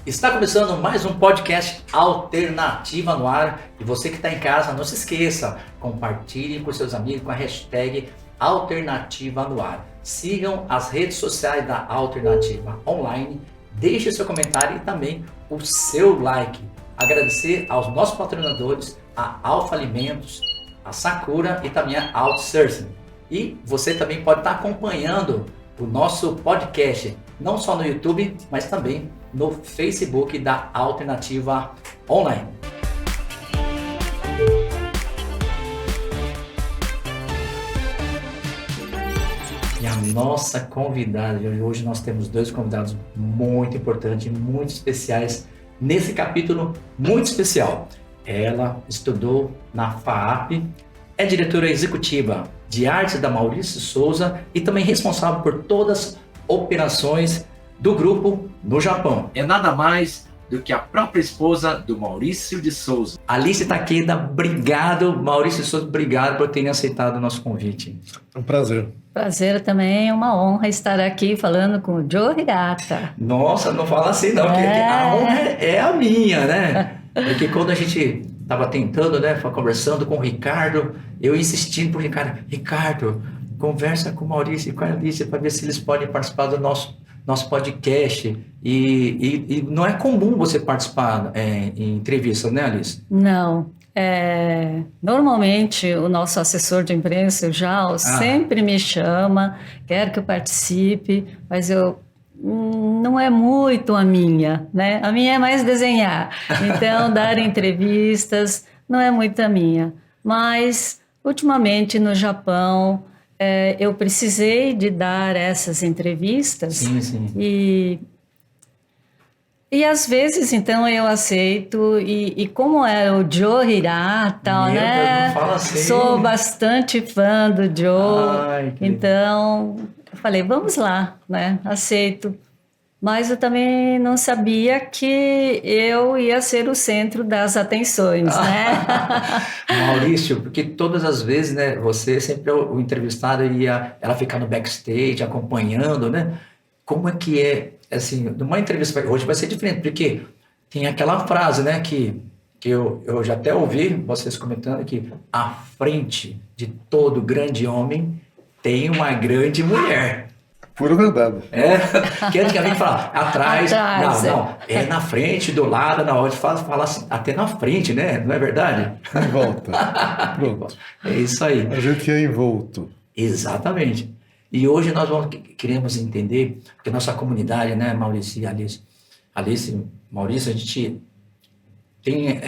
Está começando mais um podcast Alternativa no Ar. E você que está em casa, não se esqueça, compartilhe com seus amigos com a hashtag Alternativa no Ar. Sigam as redes sociais da Alternativa Online, deixe seu comentário e também o seu like. Agradecer aos nossos patrocinadores, a Alfa Alimentos, a Sakura e também a Outsourcing. E você também pode estar acompanhando o nosso podcast, não só no YouTube, mas também no Facebook da Alternativa Online. E a nossa convidada de hoje, nós temos dois convidados muito importantes, muito especiais, nesse capítulo muito especial. Ela estudou na FAAP, é diretora executiva de artes da Maurício de Souza e também responsável por todas as operações do grupo no Japão. É nada mais do que a própria esposa do Maurício de Souza. Alice Takeda, obrigado. Maurício de Souza, obrigado por terem aceitado o nosso convite. É um prazer. Prazer também, é uma honra estar aqui falando com o Joe Hirata. Nossa, não fala assim não, porque a honra é a minha, né? Porque quando a gente estava tentando, né, conversando com o Ricardo, eu insistindo pro Ricardo, conversa com o Maurício e com a Alice para ver se eles podem participar do nosso podcast. E não é comum você participar em entrevistas, né, Alice? Não. Normalmente o nosso assessor de imprensa, o Jal, sempre me chama, quer que eu participe, mas não é muito a minha, né? A minha é mais desenhar. Então, dar entrevistas não é muito a minha. Mas, ultimamente, no Japão, eu precisei de dar essas entrevistas. Sim. E às vezes, então, eu aceito, e como é o Joe Hirata, né? Não fala assim. Sou bastante fã do Joe, então eu falei, vamos lá, né? Aceito. Mas eu também não sabia que eu ia ser o centro das atenções, né? Maurício, porque todas as vezes, né, você sempre o entrevistado ela ficar no backstage, acompanhando, né? Como é que é, assim, numa entrevista, hoje vai ser diferente, porque tem aquela frase, né, que eu já até ouvi vocês comentando que à frente de todo grande homem tem uma grande mulher. Pura verdade. Que antigamente falava atrás, não, é na frente, do lado, na hora de fala assim, até na frente, né? Não é verdade? Em volta. Pronto. É isso aí. A gente é envolto. Exatamente. E hoje nós queremos entender, porque nossa comunidade, né, Maurício e Alice, Maurício, a gente tem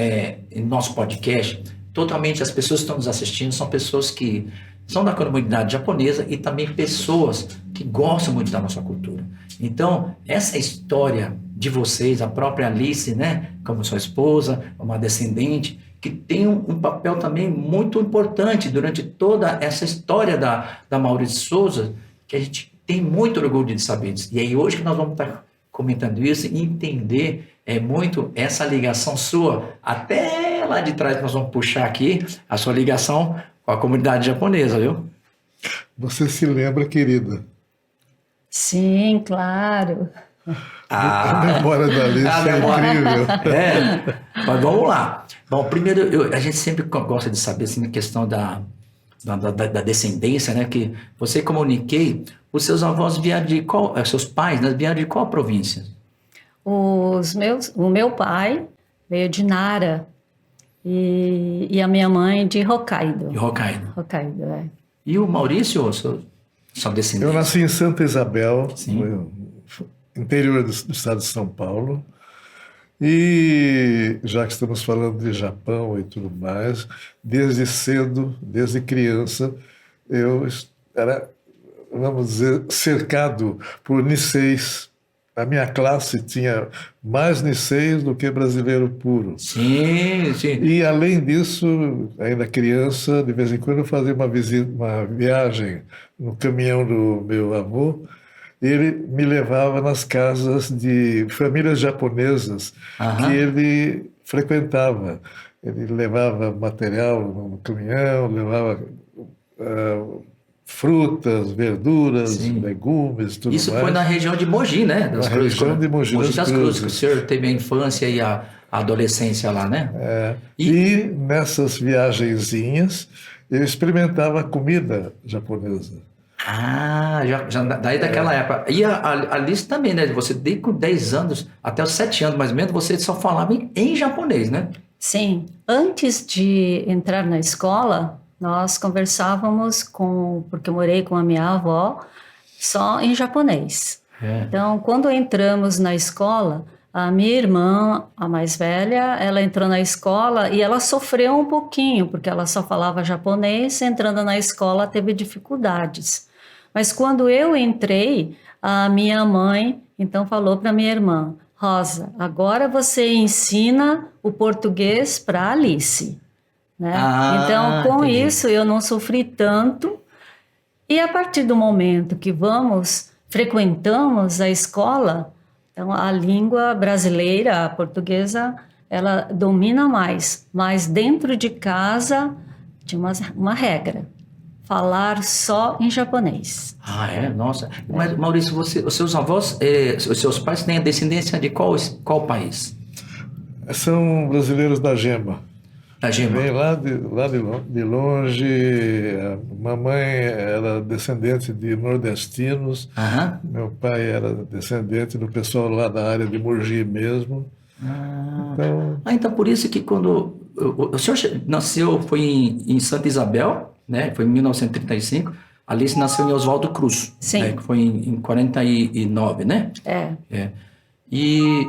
em nosso podcast, totalmente as pessoas que estão nos assistindo são pessoas que são da comunidade japonesa e também pessoas que gostam muito da nossa cultura. Então, essa história de vocês, a própria Alice, né, como sua esposa, uma descendente, que tem um papel também muito importante durante toda essa história da Maurício de Souza, que a gente tem muito orgulho de saber disso. E aí hoje que nós vamos estar comentando isso e entender muito essa ligação sua, até lá de trás nós vamos puxar aqui a sua ligação com a comunidade japonesa, viu? Você se lembra, querida? Sim, claro. A memória da Alice é incrível. Mas vamos lá. Bom, primeiro, a gente sempre gosta de saber, assim, a questão da descendência, né? Que você comuniquei, os seus avós vieram de qual, seus pais, né, vieram de qual província? O meu pai veio de Nara e a minha mãe de Hokkaido. De Hokkaido. Hokkaido, é. E o Maurício, sua descendência? Eu nasci em Santa Isabel, Sim. no interior do estado de São Paulo. E já que estamos falando de Japão e tudo mais, desde cedo, desde criança, eu era, vamos dizer, cercado por Niseis. A minha classe tinha mais Niseis do que brasileiro puro. Sim. E, além disso, ainda criança, de vez em quando eu fazia uma viagem no caminhão do meu avô. Ele me levava nas casas de famílias japonesas que ele frequentava. Ele levava material no caminhão, levava frutas, verduras, Sim. legumes, tudo Isso mais. foi na região de Mogi, né? Na região de Mogi das Cruzes. que o senhor teve a infância e a adolescência lá, né? E nessas viagenzinhas eu experimentava a comida japonesa. Daí daquela época. E a Alice também, né? Você, desde com 10 anos, até os 7 anos mais ou menos, você só falava em japonês, né? Sim, antes de entrar na escola, nós conversávamos porque eu morei com a minha avó, só em japonês. Então, quando entramos na escola, a minha irmã, a mais velha, ela entrou na escola e ela sofreu um pouquinho, porque ela só falava japonês, entrando na escola teve dificuldades. Mas quando eu entrei, a minha mãe então falou para minha irmã: Rosa, agora você ensina o português para Alice. Né? Então, com entendi. isso, eu não sofri tanto. E a partir do momento que frequentamos a escola, então a língua brasileira, a portuguesa, ela domina mais. Mas dentro de casa tinha uma regra: falar só em japonês. Nossa. Mas, Maurício, os seus avós, os seus pais têm a descendência de qual país? São brasileiros da Gema. Da Gema. Vem lá de longe. A mamãe era descendente de nordestinos. Meu pai era descendente do pessoal lá da área de Mogi mesmo. Então por isso que quando o senhor nasceu, foi em Santa Isabel, né? Foi em 1935. Alice nasceu em Oswaldo Cruz, Sim. Né? Que foi em 49, né? E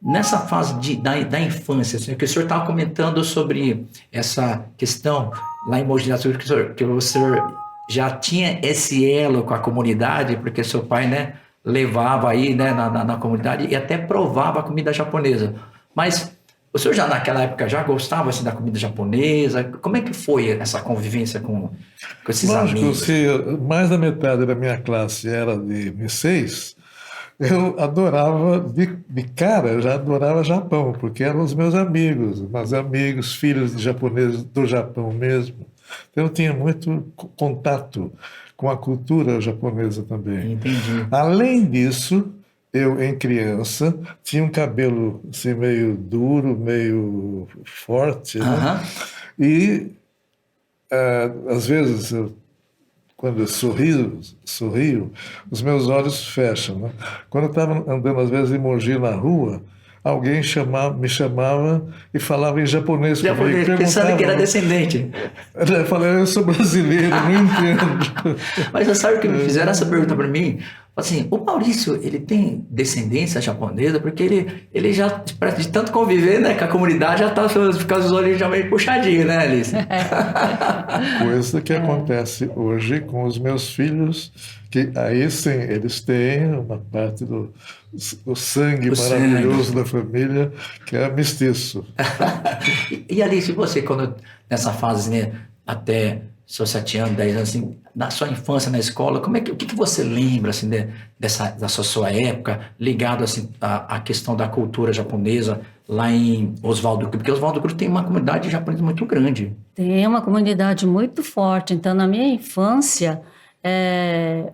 nessa fase da infância, assim, que o senhor estava comentando sobre essa questão lá em Mogi das Cruzes, que o senhor já tinha esse elo com a comunidade, porque seu pai, né, levava aí, né, na comunidade e até provava a comida japonesa. Mas o senhor já naquela época já gostava assim, da comida japonesa? Como é que foi essa convivência com esses amigos? Se mais da metade da minha classe era de Niseis, eu adorava, de cara, eu já adorava Japão, porque eram os meus amigos, filhos de japoneses do Japão mesmo. Então eu tinha muito contato com a cultura japonesa também. Entendi. Além disso, eu, em criança, tinha um cabelo assim, meio duro, meio forte, né? E, às vezes, quando eu sorrio, os meus olhos fecham. Né? Quando eu estava andando, às vezes, em Mogi na rua, alguém me chamava e falava em japonês comigo. Pensando que era descendente. Eu falei, eu sou brasileiro, não entendo. Mas você sabe que me fizeram essa pergunta para mim? Assim, o Maurício, ele tem descendência japonesa, porque ele já, de tanto conviver, né, com a comunidade, já está ficando os olhos já meio puxadinhos, né, Alice? Coisa que acontece hoje com os meus filhos, que aí sim, eles têm uma parte do sangue maravilhoso da família, que é mestiço. E Alice, você, quando nessa fase, né, até seus 7 anos, 10 anos, assim, na sua infância na escola, o que você lembra assim, da sua época, ligado assim, à questão da cultura japonesa lá em Oswaldo Cruz? Porque Oswaldo Cruz tem uma comunidade japonesa muito grande. Tem uma comunidade muito forte. Então, na minha infância,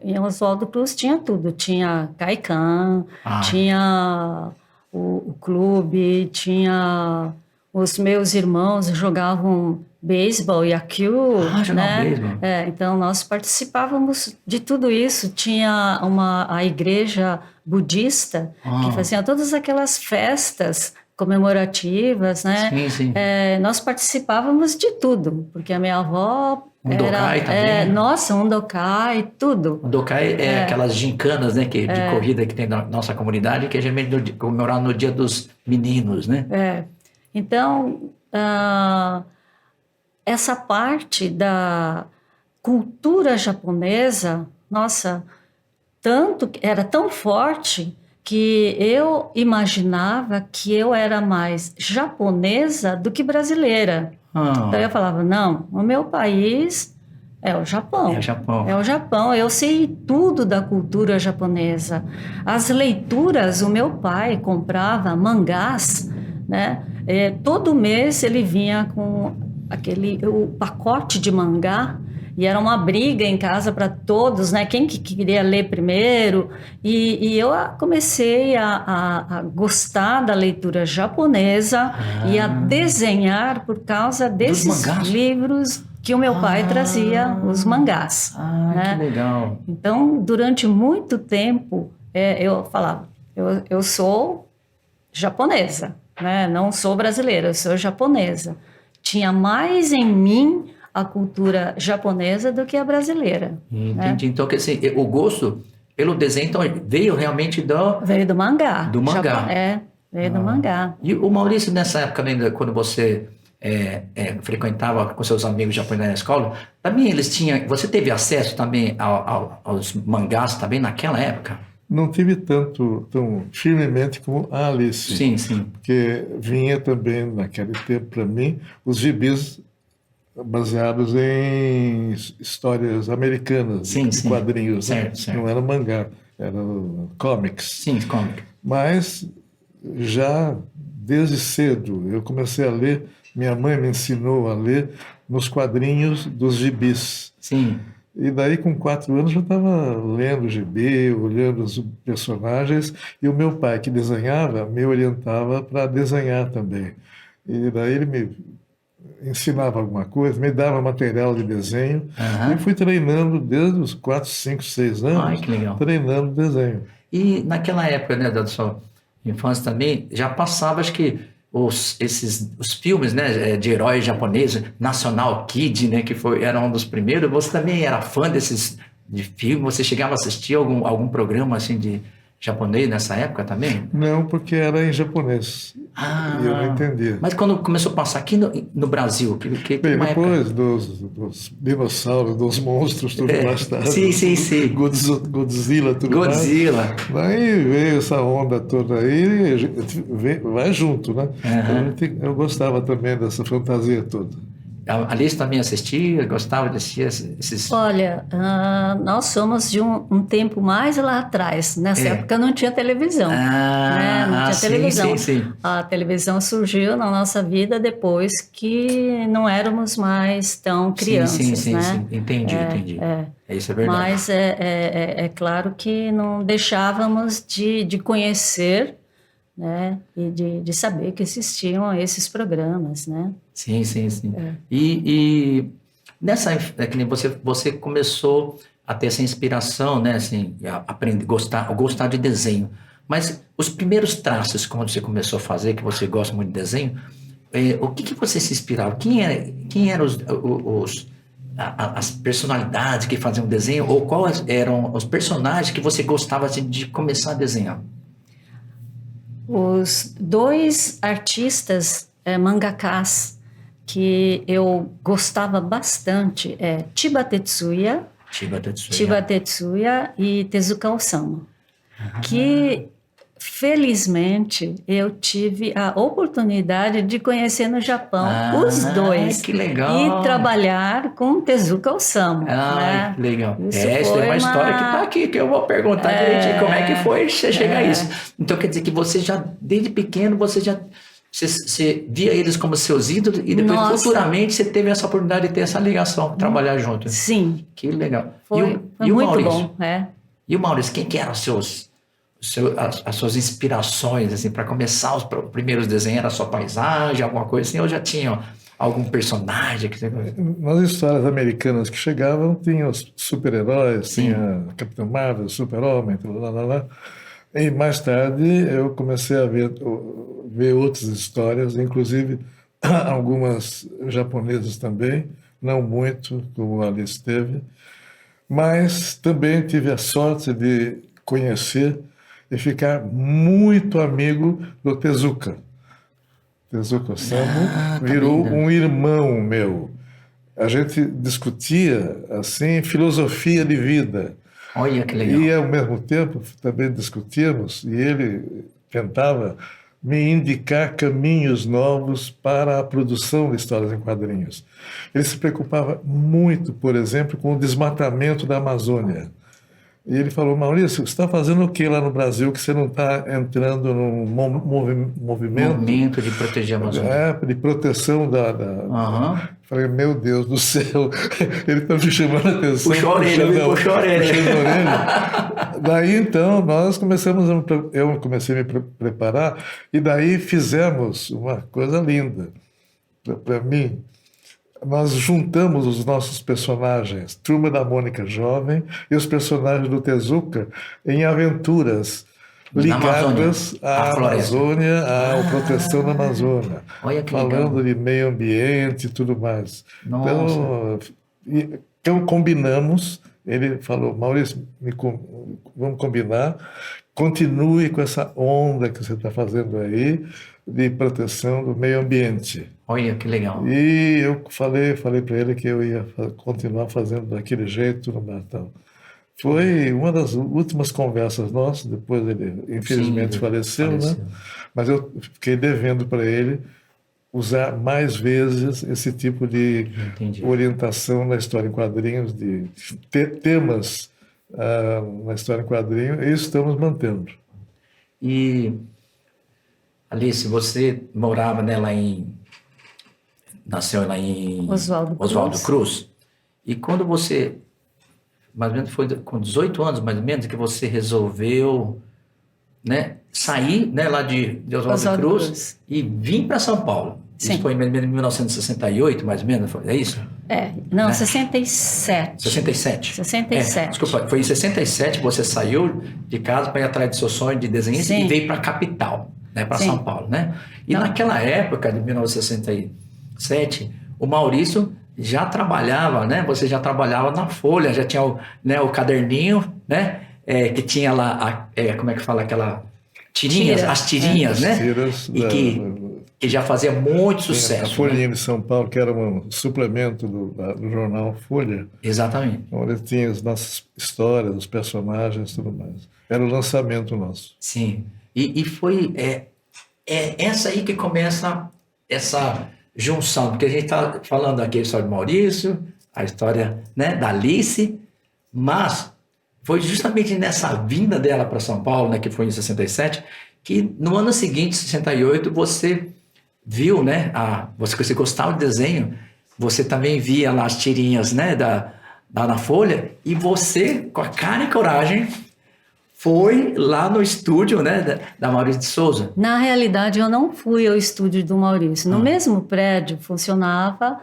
em Oswaldo Cruz tinha tudo. Tinha Kaikan, tinha o clube, tinha... Os meus irmãos jogavam beisebol e aquilo, né? Beisebol. Então nós participávamos de tudo isso. Tinha a igreja budista que fazia todas aquelas festas comemorativas, né? Sim, sim. Nós participávamos de tudo, porque a minha avó Undokai também. Nossa, Undokai, tudo. Undokai é aquelas gincanas, né, de corrida que tem na nossa comunidade, que é geralmente comemorado no Dia dos Meninos, né? Então, essa parte da cultura japonesa, nossa, era tão forte que eu imaginava que eu era mais japonesa do que brasileira. Então eu falava, não, o meu país é o Japão. É o Japão. Eu sei tudo da cultura japonesa. As leituras, o meu pai comprava mangás, né? Todo mês ele vinha com o pacote de mangá E era uma briga em casa para todos, né? Quem que queria ler primeiro? E eu comecei a gostar da leitura japonesa e a desenhar por causa desses mangás? livros que o meu pai trazia, os mangás. Que legal. Então, durante muito tempo, eu falava, eu sou japonesa, né? Não sou brasileira, eu sou japonesa. Tinha mais em mim a cultura japonesa do que a brasileira. Entendi. Então, que assim, o gosto pelo desenho então, veio realmente Veio do mangá. Do mangá. Veio do mangá. E o Maurício, nessa época, quando você frequentava com seus amigos japoneses na escola, também eles tinham... Você teve acesso também aos mangás também naquela época? Não tive tão firmemente como a Alice. Sim, sim. Porque vinha também, naquele tempo, para mim, os gibis baseados em histórias americanas, sim, quadrinhos. Certo, certo. Não era mangá, eram comics. Sim, comic. Mas já desde cedo eu comecei a ler, minha mãe me ensinou a ler nos quadrinhos dos gibis. Sim. E daí, com 4 anos, eu estava lendo o gibi, olhando os personagens, e o meu pai, que desenhava, me orientava para desenhar também. E daí ele me ensinava alguma coisa, me dava material de desenho, e fui treinando desde os 4, 5, 6 anos, Ai, que legal. treinando desenho. E naquela época, né, da sua infância também, já passava, acho que, os filmes, né, de heróis japoneses, National Kid, né, que era um dos primeiros. Você também era fã de filme? Você chegava a assistir algum programa assim de japonês nessa época também? Não, porque era em japonês. E eu não entendia. Mas quando começou a passar aqui no Brasil, Bem, depois dos dinossauros, dos monstros, tudo mais tarde. Sim. Godzilla, tudo Godzilla. mais. Daí veio essa onda toda aí, e a gente vai junto, né? Eu gostava também dessa fantasia toda. A Alice também assistia, gostava de assistir esses... Olha, nós somos de um tempo mais lá atrás. Nessa época não tinha televisão. Não tinha televisão. Sim. A televisão surgiu na nossa vida depois que não éramos mais tão crianças. Sim. Né? Entendi. Isso é verdade. Mas é claro que não deixávamos de conhecer, né? E de saber que existiam esses programas, né? Sim. E nessa, que nem você começou a ter essa inspiração, né? Assim, a aprender, gostar de desenho. Mas os primeiros traços, quando você começou a fazer, que você gosta muito de desenho, o que você se inspirava? Quem eram as personalidades que faziam desenho? Ou quais eram os personagens que você gostava assim, de começar a desenhar? Os 2 artistas mangakás que eu gostava bastante é Chiba Tetsuya e Tezuka Osamu, que felizmente eu tive a oportunidade de conhecer no Japão os 2. Que legal. E trabalhar com Tezuka Osamu. Né? Que legal. Isso Essa é uma história que está aqui, que eu vou perguntar direitinho como é que foi você chegar a isso. Então quer dizer que você já, desde pequeno, você via eles como seus ídolos e depois futuramente você teve essa oportunidade de ter essa ligação, trabalhar junto. Sim. Que legal. Foi muito Maurício? Bom. E o Maurício, quem que eram as suas inspirações assim, para começar os primeiros desenhos? Era só paisagem, alguma coisa assim, ou já tinham algum personagem? Nas histórias americanas que chegavam, tinha os super-heróis, tinha Capitão Marvel, Super-Homem, lá. E mais tarde eu comecei a ver outras histórias, inclusive algumas japonesas também, não muito, como a Alice teve, mas também tive a sorte de conhecer e ficar muito amigo do Tezuka. Tezuka Osamu virou um irmão meu. A gente discutia assim filosofia de vida. Olha que legal. E ao mesmo tempo também discutíamos, e ele tentava me indicar caminhos novos para a produção de histórias em quadrinhos. Ele se preocupava muito, por exemplo, com o desmatamento da Amazônia. E ele falou, Maurício, você está fazendo o que lá no Brasil que você não está entrando num movimento Momento de proteger a Amazônia. de proteção da... Aham. Falei, meu Deus do céu, ele está me chamando a atenção. Puxou a orelha, puxou a orelha. Daí, então, eu comecei a me preparar, e daí fizemos uma coisa linda para mim. Nós juntamos os nossos personagens, Turma da Mônica Jovem e os personagens do Tezuka em aventuras ligadas à Amazônia, à proteção da Amazônia, Olha que falando legal. de meio ambiente e tudo mais. Nossa. Então combinamos, ele falou, Maurício, vamos combinar, continue com essa onda que você está fazendo aí de proteção do meio ambiente. Olha que legal. E eu falei para ele que eu ia continuar fazendo daquele jeito no Natal. Foi uma das últimas conversas nossas, depois ele infelizmente faleceu, né? Mas eu fiquei devendo para ele usar mais vezes esse tipo de orientação na história em quadrinhos, de temas na história em quadrinhos, e estamos mantendo. E, Alice, você morava, né, nasceu lá em Oswaldo Cruz. E quando você, mais ou menos foi com 18 anos, mais ou menos, que você resolveu, né, sair, né, lá de Oswaldo Cruz e vir para São Paulo. Sim. Isso foi em 1968, mais ou menos, é isso? Não, né? 67. 67. 67. Desculpa, foi em 67 que você saiu de casa para ir atrás do seu sonho de desenhista e veio para a capital, né, para São Paulo, né? E naquela época de 1967, o Maurício já trabalhava, né? Você já trabalhava na Folha, já tinha o caderninho, né? Que tinha lá, como é que fala aquela tirinhas, as tirinhas, né? E que já fazia muito sucesso. A Folhinha de São Paulo, que era um suplemento do jornal Folha. Exatamente. Onde tinha as nossas histórias, os personagens e tudo mais. Era o lançamento nosso. Sim. E foi essa aí que começa essa junção, porque a gente está falando aqui a história do Maurício, a história, né, da Alice, mas foi justamente nessa vinda dela para São Paulo, né, que foi em 67, que no ano seguinte, 68, você viu, né, você gostava de desenho, você também via lá as tirinhas, né, na Folha, e você, com a cara e coragem, foi lá no estúdio, né, da Maurício de Souza. Na realidade, eu não fui ao estúdio do Maurício. No mesmo prédio funcionava,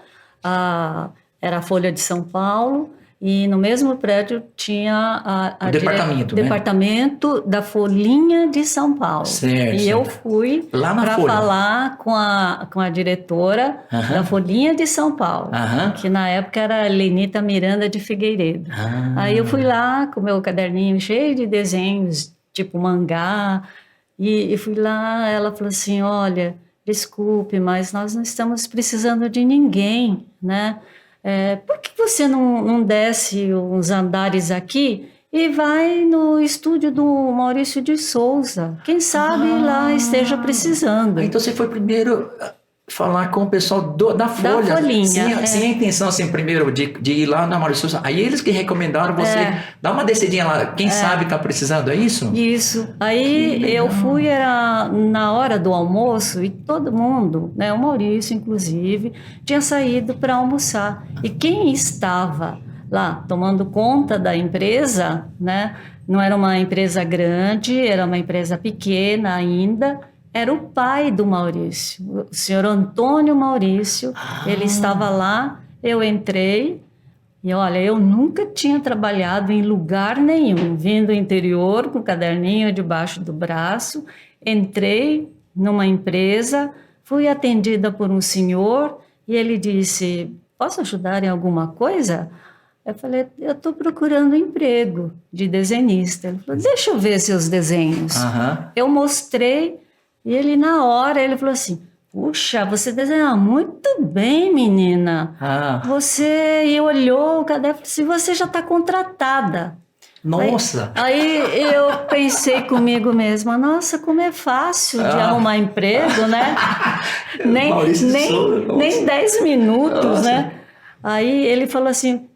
era a Folha de São Paulo, e no mesmo prédio tinha o departamento, né? Departamento da Folhinha de São Paulo. Certo, e eu fui para falar com a diretora da Folhinha de São Paulo, que na época era Lenita Miranda de Figueiredo. Aí eu fui lá com meu caderninho cheio de desenhos, tipo mangá, e fui lá, ela falou assim, olha, desculpe, mas nós não estamos precisando de ninguém, né? Por que você não desce uns andares aqui e vai no estúdio do Maurício de Souza? Quem sabe lá esteja precisando. Então você foi primeiro falar com o pessoal da Folha. Da Folhinha. Sem a intenção, assim, primeiro, de ir lá na Maurício de Souza. Aí eles que recomendaram você dar uma descidinha lá. Quem sabe está precisando, é isso? Isso. Aí eu fui, era na hora do almoço, e todo mundo, né, o Maurício inclusive, tinha saído para almoçar. E quem estava lá tomando conta da empresa, né, não era uma empresa grande, era uma empresa pequena ainda, era o pai do Maurício, o senhor Antônio Maurício. Ele estava lá, eu entrei, e olha, eu nunca tinha trabalhado em lugar nenhum, vim do interior com o caderninho debaixo do braço, entrei numa empresa, fui atendida por um senhor, e ele disse, posso ajudar em alguma coisa? Eu falei, eu estou procurando emprego de desenhista. Ele falou, deixa eu ver seus desenhos. Eu mostrei, e ele, na hora, ele falou assim, puxa, você desenha muito bem, menina. E olhou o caderno e falou assim, você já está contratada. Nossa! Aí eu pensei comigo mesma, nossa, como é fácil de arrumar emprego, né? nem 10 minutos, né? Aí ele falou assim,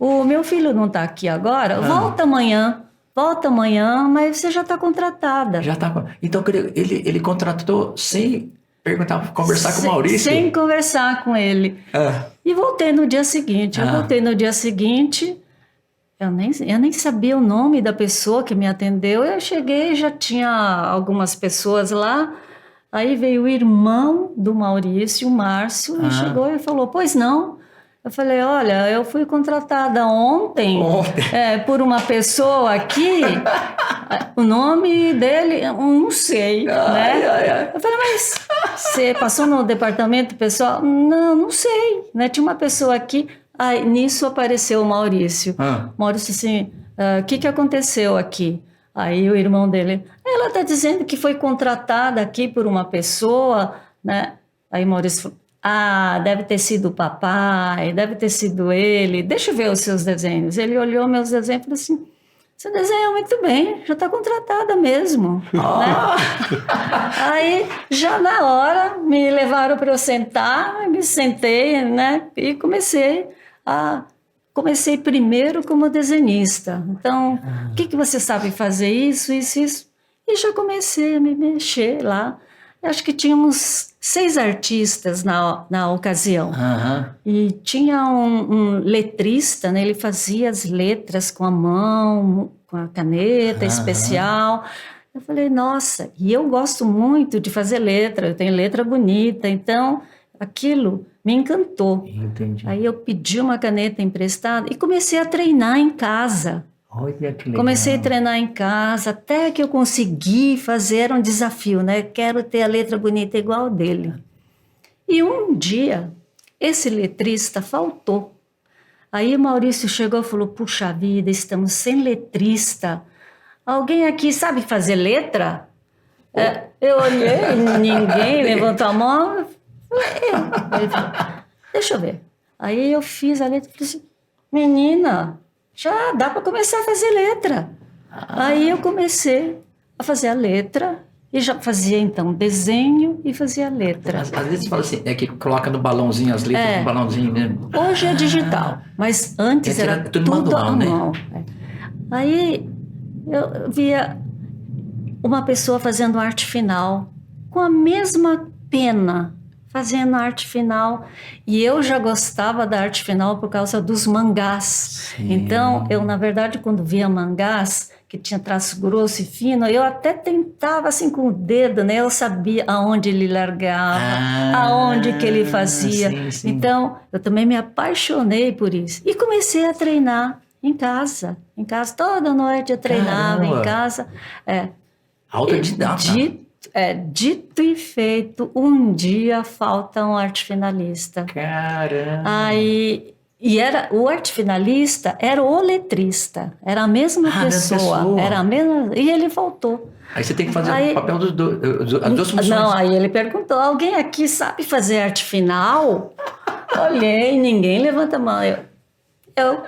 o meu filho não está aqui agora, volta amanhã, mas você já está contratada. Já tá. Então ele contratou sem perguntar, conversar com o Maurício? Sem conversar com ele. E voltei no dia seguinte. Eu nem sabia o nome da pessoa que me atendeu. Eu cheguei, já tinha algumas pessoas lá. Aí veio o irmão do Maurício, o Márcio, e chegou e falou, pois não. Eu falei, olha, eu fui contratada ontem. Por uma pessoa aqui, o nome dele, eu não sei, né? Eu falei, mas você passou no departamento pessoal? Não sei, né? Tinha uma pessoa aqui, aí nisso apareceu o Maurício. Maurício assim, o que aconteceu aqui? Aí o irmão dele, ela está dizendo que foi contratada aqui por uma pessoa, né? Aí Maurício falou, deve ter sido o papai, deve ter sido ele, deixa eu ver os seus desenhos. Ele olhou meus desenhos e falou assim, você desenha muito bem, já está contratada mesmo. Né? Aí, já na hora, me levaram para eu sentar, me sentei, né? E comecei primeiro como desenhista. Então, o que você sabe fazer? Isso. E já comecei a me mexer lá. Eu acho que tínhamos 6 artistas na ocasião. E tinha um letrista, né? Ele fazia as letras com a mão, com a caneta especial. Eu falei, nossa, e eu gosto muito de fazer letra, eu tenho letra bonita, então aquilo me encantou. Entendi. Aí eu pedi uma caneta emprestada e comecei a treinar em casa. Olha que legal. Comecei a treinar em casa, até que eu consegui fazer, era um desafio, né? Quero ter a letra bonita igual dele. E um dia, esse letrista faltou. Aí o Maurício chegou e falou, puxa vida, estamos sem letrista. Alguém aqui sabe fazer letra? Eu olhei, ninguém levantou a mão. Ele falou, deixa eu ver. Aí eu fiz a letra e falei assim, menina, já dá para começar a fazer letra. Aí eu comecei a fazer a letra e já fazia então desenho e fazia letra. Às vezes fala assim, que coloca no balãozinho as letras no balãozinho mesmo. Hoje é digital, mas antes era tudo manual, à mão. Aí eu via uma pessoa fazendo arte final com a mesma pena, fazendo arte final, e eu já gostava da arte final por causa dos mangás. Sim. Então, eu, na verdade, quando via mangás, que tinha traço grosso e fino, eu até tentava assim com o dedo, né? Eu sabia aonde ele largava, aonde que ele fazia. Sim. Então, eu também me apaixonei por isso. E comecei a treinar em casa. Em casa, toda noite eu treinava em casa. Autodidata. Dito e feito, um dia falta um arte finalista. Caramba! Aí, o arte finalista era o letrista, era a mesma pessoa. Era a mesma, e ele faltou. Aí você tem que fazer o papel das duas funções. Não, aí ele perguntou, alguém aqui sabe fazer arte final? Olhei, ninguém levanta a mão. Eu.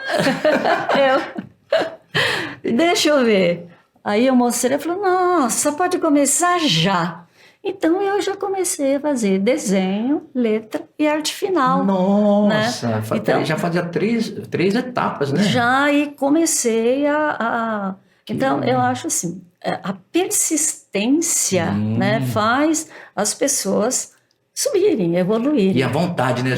Deixa eu ver. Aí eu mostrei e falou, nossa, pode começar já. Então eu já comecei a fazer desenho, letra e arte final. Nossa, né? Então, já fazia três etapas, né? Já, e comecei Então eu acho assim, a persistência, né, faz as pessoas subirem, evoluírem. E a vontade, né?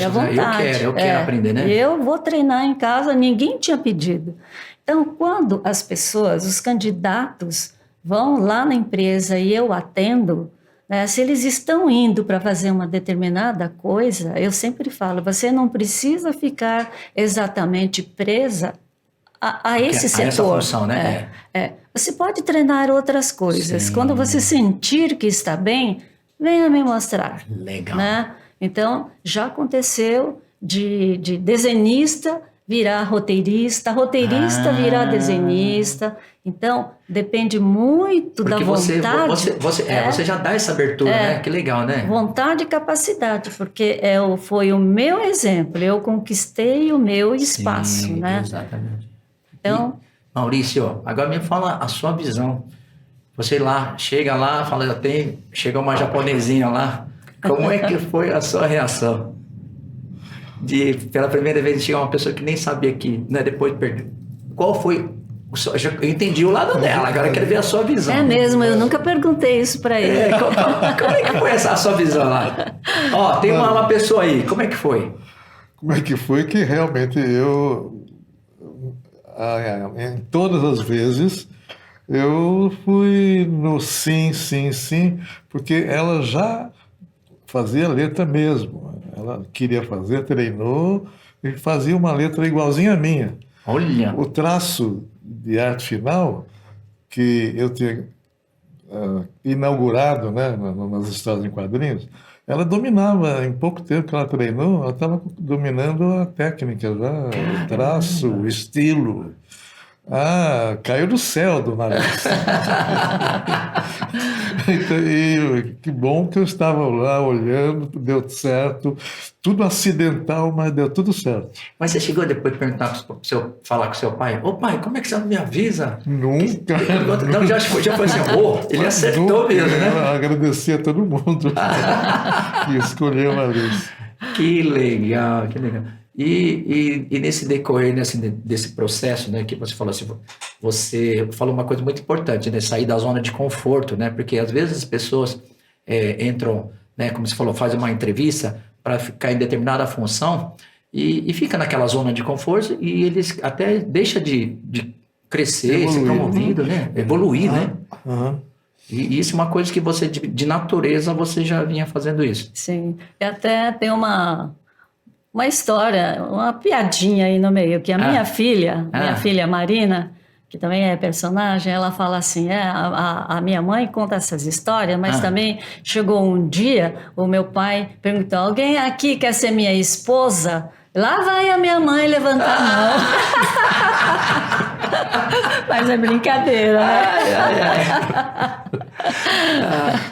Eu quero aprender, né? Eu vou treinar em casa, ninguém tinha pedido. Então, quando as pessoas, os candidatos, vão lá na empresa e eu atendo, né, se eles estão indo para fazer uma determinada coisa, eu sempre falo, você não precisa ficar exatamente presa a esse setor. Essa função, né? Você pode treinar outras coisas. Sim. Quando você sentir que está bem, venha me mostrar. Legal. Né? Então, já aconteceu de desenhista virar roteirista virar desenhista. Então, depende muito da vontade. Você já dá essa abertura, né? Que legal, né? Vontade e capacidade, porque foi o meu exemplo, eu conquistei o meu espaço, né? Exatamente. Então, Maurício, agora me fala a sua visão. Você chega lá, fala, chega uma japonesinha lá, como é que foi a sua reação? pela primeira vez chegar uma pessoa que nem sabia que, né, depois perdeu. Qual foi eu entendi o lado dela, agora eu quero ver a sua visão. É mesmo, eu nunca perguntei isso para ele. Como é que foi a sua visão lá? Ó, tem uma pessoa aí, como é que foi? Como é que foi que realmente em todas as vezes, eu fui no sim, sim, sim, porque ela já fazia letra mesmo. Ela queria fazer, treinou e fazia uma letra igualzinha à minha. Olha! O traço de arte final que eu tinha inaugurado, né, nas histórias em quadrinhos, ela dominava, em pouco tempo que ela treinou, ela estava dominando a técnica já, o traço, o estilo. Ah, caiu do céu do nariz. E que bom que eu estava lá olhando, deu certo, tudo acidental, mas deu tudo certo. Mas você chegou depois de perguntar falar com seu pai, ô pai, como é que você não me avisa? Nunca. Então já foi assim, ele acertou mesmo, né? Eu agradeci a todo mundo que escolheu a Alice. Que legal, que legal. E nesse decorrer desse processo, né, que você falou assim, você falou uma coisa muito importante, né, sair da zona de conforto, né, porque às vezes as pessoas entram, né, como você falou, fazem uma entrevista para ficar em determinada função e fica naquela zona de conforto e eles até deixam de crescer, ser promovido, né, evoluir, né. E isso é uma coisa que você, de natureza, você já vinha fazendo isso. Sim, e até tem uma história, uma piadinha aí no meio, que a minha filha Marina, que também é personagem, ela fala assim, a minha mãe conta essas histórias, mas também chegou um dia, o meu pai perguntou, alguém aqui quer ser minha esposa? Lá vai a minha mãe levantar a mão. Mas é brincadeira, né?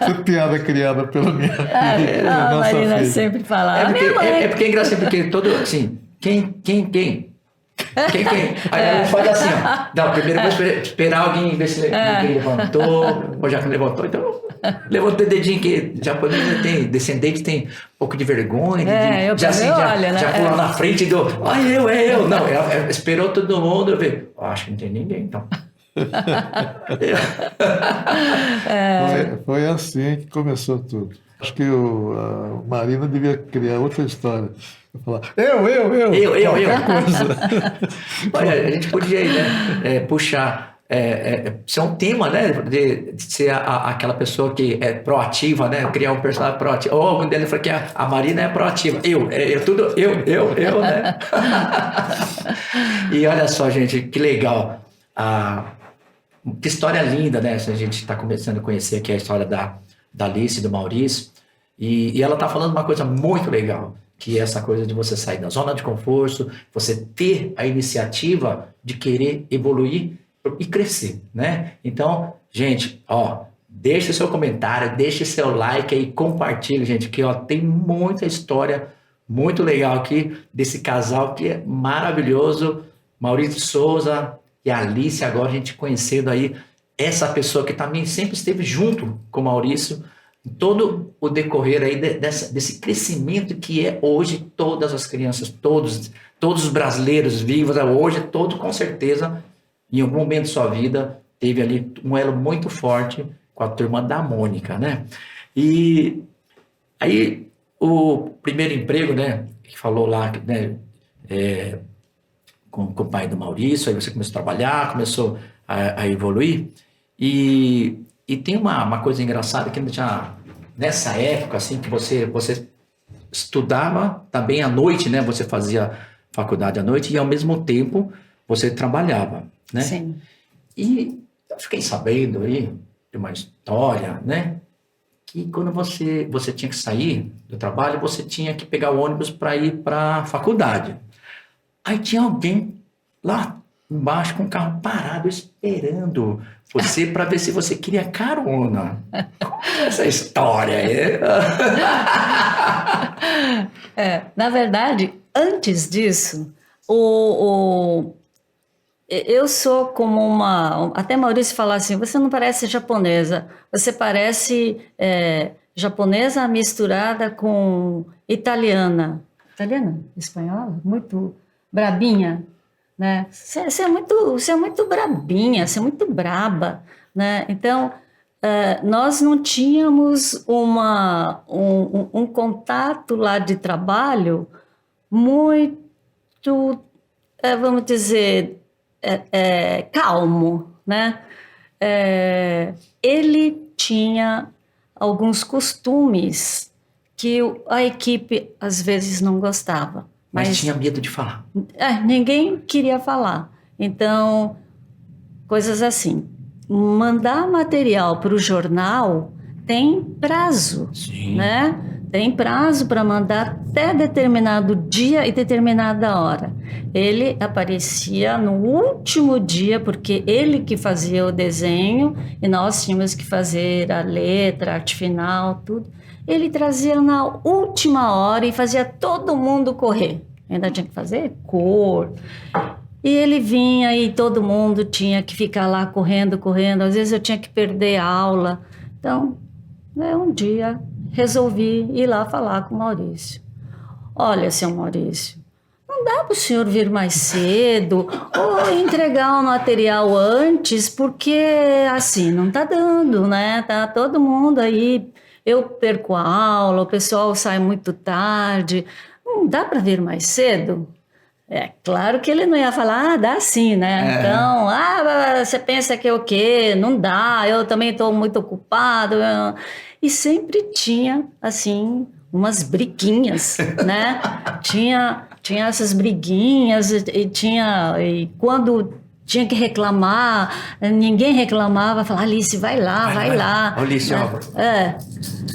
Essa piada criada pela minha filha. A Marina filha. Sempre fala. É porque é engraçado, porque todo assim, quem? Aí ela faz assim, ó. Não, primeiro eu vou esperar alguém ver se ninguém levantou, ou já que não levantou, então levanta o dedinho que japonês tem descendente, tem um pouco de vergonha, já pulou na frente do, eu. Não, ela esperou todo mundo, eu vi, acho que não tem ninguém, então. Foi assim que começou tudo. Acho que a Marina devia criar outra história. Falar, eu. Coisa. Olha, a gente podia aí, né, puxar, ser um tema, né, de ser aquela pessoa que é proativa, né, criar um personagem proativo. Ou algum deles falou que a Marina é proativa. Eu, né. E olha só, gente, que legal. Que história linda, né? A gente está começando a conhecer aqui a história da Alice e do Maurício. E ela está falando uma coisa muito legal, que é essa coisa de você sair da zona de conforto, você ter a iniciativa de querer evoluir e crescer, né? Então, gente, deixe seu comentário, deixe seu like aí, compartilhe, gente, que tem muita história muito legal aqui desse casal que é maravilhoso, Maurício Souza e a Alice, agora a gente conhecendo aí essa pessoa que também sempre esteve junto com o Maurício, em todo o decorrer aí desse crescimento que é hoje todas as crianças, todos os brasileiros vivos, hoje todos com certeza, em algum momento de sua vida, teve ali um elo muito forte com a turma da Mônica, né? E aí o primeiro emprego, né, que falou lá, né, com o pai do Maurício, aí você começou a trabalhar, começou a evoluir, e tem uma coisa engraçada que já nessa época, assim, que você estudava também à noite, né, você fazia faculdade à noite e ao mesmo tempo você trabalhava, né? Sim. E eu fiquei sabendo aí de uma história, né, que quando você tinha que sair do trabalho, você tinha que pegar o ônibus para ir para a faculdade. Aí tinha alguém lá embaixo com o carro parado esperando você para ver se você queria carona. Como é essa história aí? Na verdade, antes disso, eu sou como até Maurício fala assim, você não parece japonesa, você parece japonesa misturada com italiana. italiana, espanhola, muito brabinha, né? Você é muito brabinha, você é muito braba, né? Então, nós não tínhamos um contato lá de trabalho muito, vamos dizer, calmo, né? Ele tinha alguns costumes que a equipe às vezes não gostava. Mas tinha medo de falar. Ninguém queria falar. Então, coisas assim. Mandar material para o jornal tem prazo, Sim. né? Tem prazo para mandar até determinado dia e determinada hora. Ele aparecia no último dia, porque ele que fazia o desenho e nós tínhamos que fazer a letra, a arte final, tudo. Ele trazia na última hora e fazia todo mundo correr. Ainda tinha que fazer cor. E ele vinha e todo mundo tinha que ficar lá correndo. Às vezes eu tinha que perder a aula. Então, um dia resolvi ir lá falar com o Maurício. Olha, seu Maurício, não dá para o senhor vir mais cedo ou entregar o material antes, porque assim não está dando, né? Tá todo mundo aí, eu perco a aula, o pessoal sai muito tarde. Não dá para vir mais cedo? Claro que ele não ia falar, dá sim, né? Então, você pensa que é o quê? Não dá, eu também estou muito ocupado. E sempre tinha, assim, umas briguinhas, né? tinha essas briguinhas e quando tinha que reclamar, ninguém reclamava, falava, Alice, vai lá. Alice,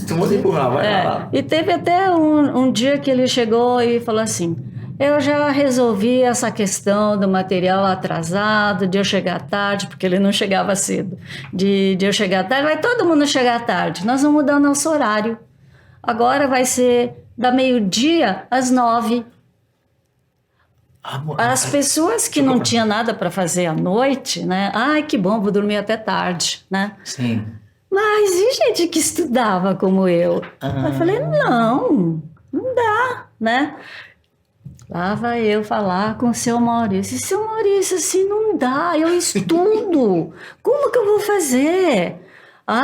tu muda empurrar, vai lá. E teve até um dia que ele chegou e falou assim, eu já resolvi essa questão do material atrasado, de eu chegar tarde, porque ele não chegava cedo, de eu chegar tarde, vai todo mundo chegar tarde, nós vamos mudar nosso horário. Agora vai ser da 12h às 9h. As pessoas que não tinham nada para fazer à noite, né? Ai, que bom, vou dormir até tarde, né? Sim. Mas e gente que estudava como eu? Eu falei, não dá, né? Lá vai eu falar com o seu Maurício. Seu Maurício, assim não dá, eu estudo. Como que eu vou fazer?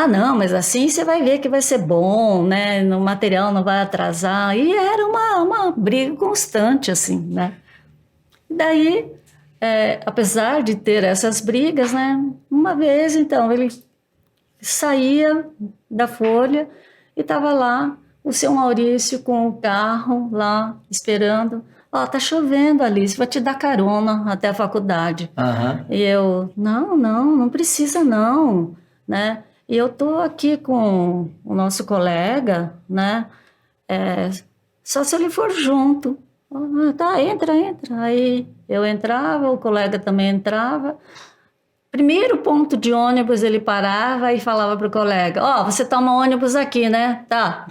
Não, mas assim você vai ver que vai ser bom, né? O material não vai atrasar. E era uma briga constante, assim, né? Daí, apesar de ter essas brigas, né? Uma vez, então, ele saía da Folha e estava lá o seu Maurício com o carro lá esperando. Tá chovendo, Alice, vou te dar carona até a faculdade. E eu, não precisa não, né? E eu tô aqui com o nosso colega, né? Só se ele for junto. Tá, entra. Aí eu entrava, o colega também entrava. Primeiro ponto de ônibus, ele parava e falava pro colega, você toma ônibus aqui, né? Tá.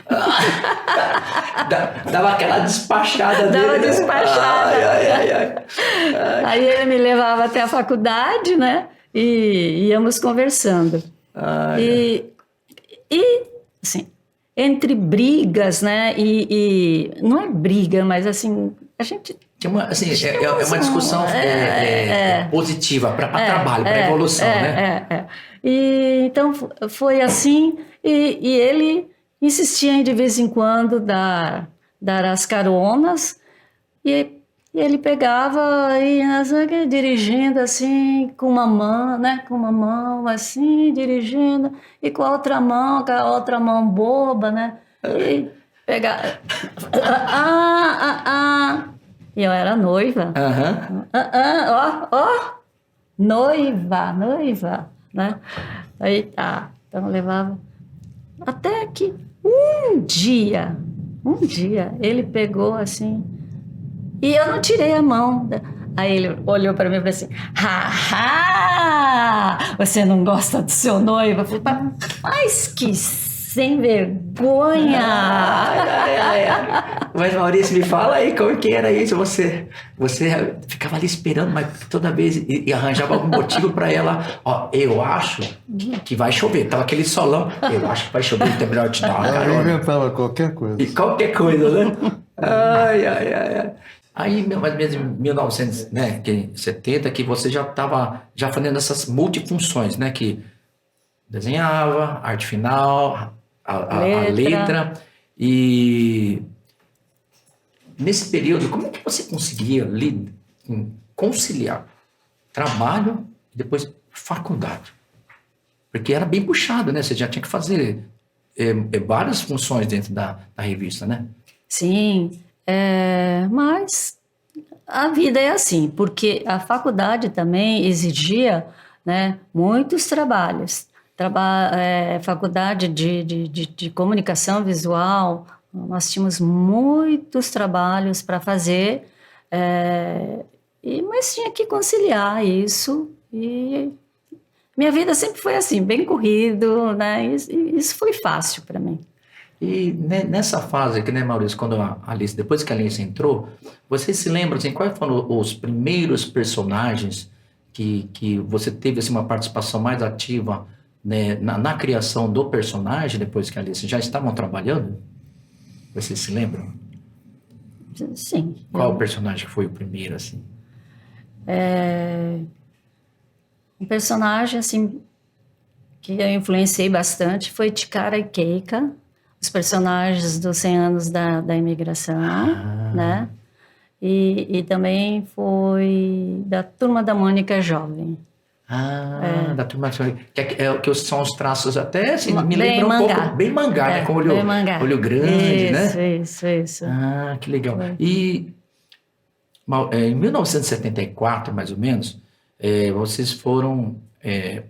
Dava aquela despachada dele. Dava despachada. Ai. Aí ele me levava até a faculdade, né? E íamos conversando. E assim, entre brigas, né? E não é briga, mas assim, a gente... é uma discussão positiva para trabalho, para evolução, né? E então foi assim, e ele insistia em de vez em quando dar as caronas, e ele pegava e dirigindo assim com uma mão, né? Com uma mão assim, dirigindo, e com a outra mão boba, né? E pegava... E eu era noiva. Noiva, né? Aí tá, então eu levava. Até que um dia, ele pegou assim, e eu não tirei a mão. Aí ele olhou para mim e falou assim, você não gosta do seu noivo? Eu falei, mas que sem vergonha! Mas Maurício, me fala aí como que era isso. Você ficava ali esperando, mas toda vez e arranjava algum motivo para ela. Eu acho que vai chover. Tava aquele solão. Eu acho que vai chover, então é melhor te dar uma carona. Inventava qualquer coisa. E qualquer coisa, né? Ai, ai, ai, ai. Aí, mais ou menos em 1970, que você já estava fazendo essas multifunções, né? Que desenhava, arte final, a letra. E nesse período, como é que você conseguia conciliar trabalho e depois faculdade? Porque era bem puxado, né? Você já tinha que fazer várias funções dentro da revista, né? Sim, mas a vida é assim, porque a faculdade também exigia, né, muitos trabalhos. Faculdade de comunicação visual, nós tínhamos muitos trabalhos para fazer, mas tinha que conciliar isso, e minha vida sempre foi assim, bem corrido, né? Isso foi fácil para mim. E nessa fase aqui, né, Maurício, quando a Alice, depois que a Alice entrou, você se lembra, assim, quais foram os primeiros personagens que você teve, assim, uma participação mais ativa, né, na criação do personagem, depois que a Alice já estavam trabalhando? Vocês se lembram? Sim. Qual o personagem que foi o primeiro, assim? Um personagem, assim, que eu influenciei bastante foi Ticara e Keika, os personagens dos 100 anos da imigração, né? E também foi da Turma da Mônica Jovem. Da Turma da Mônica, que são os traços até, assim, me Bem lembram mangá. um pouco, bem mangá, né? Com olho grande, né? Isso. Que legal. E em 1974, mais ou menos, vocês foram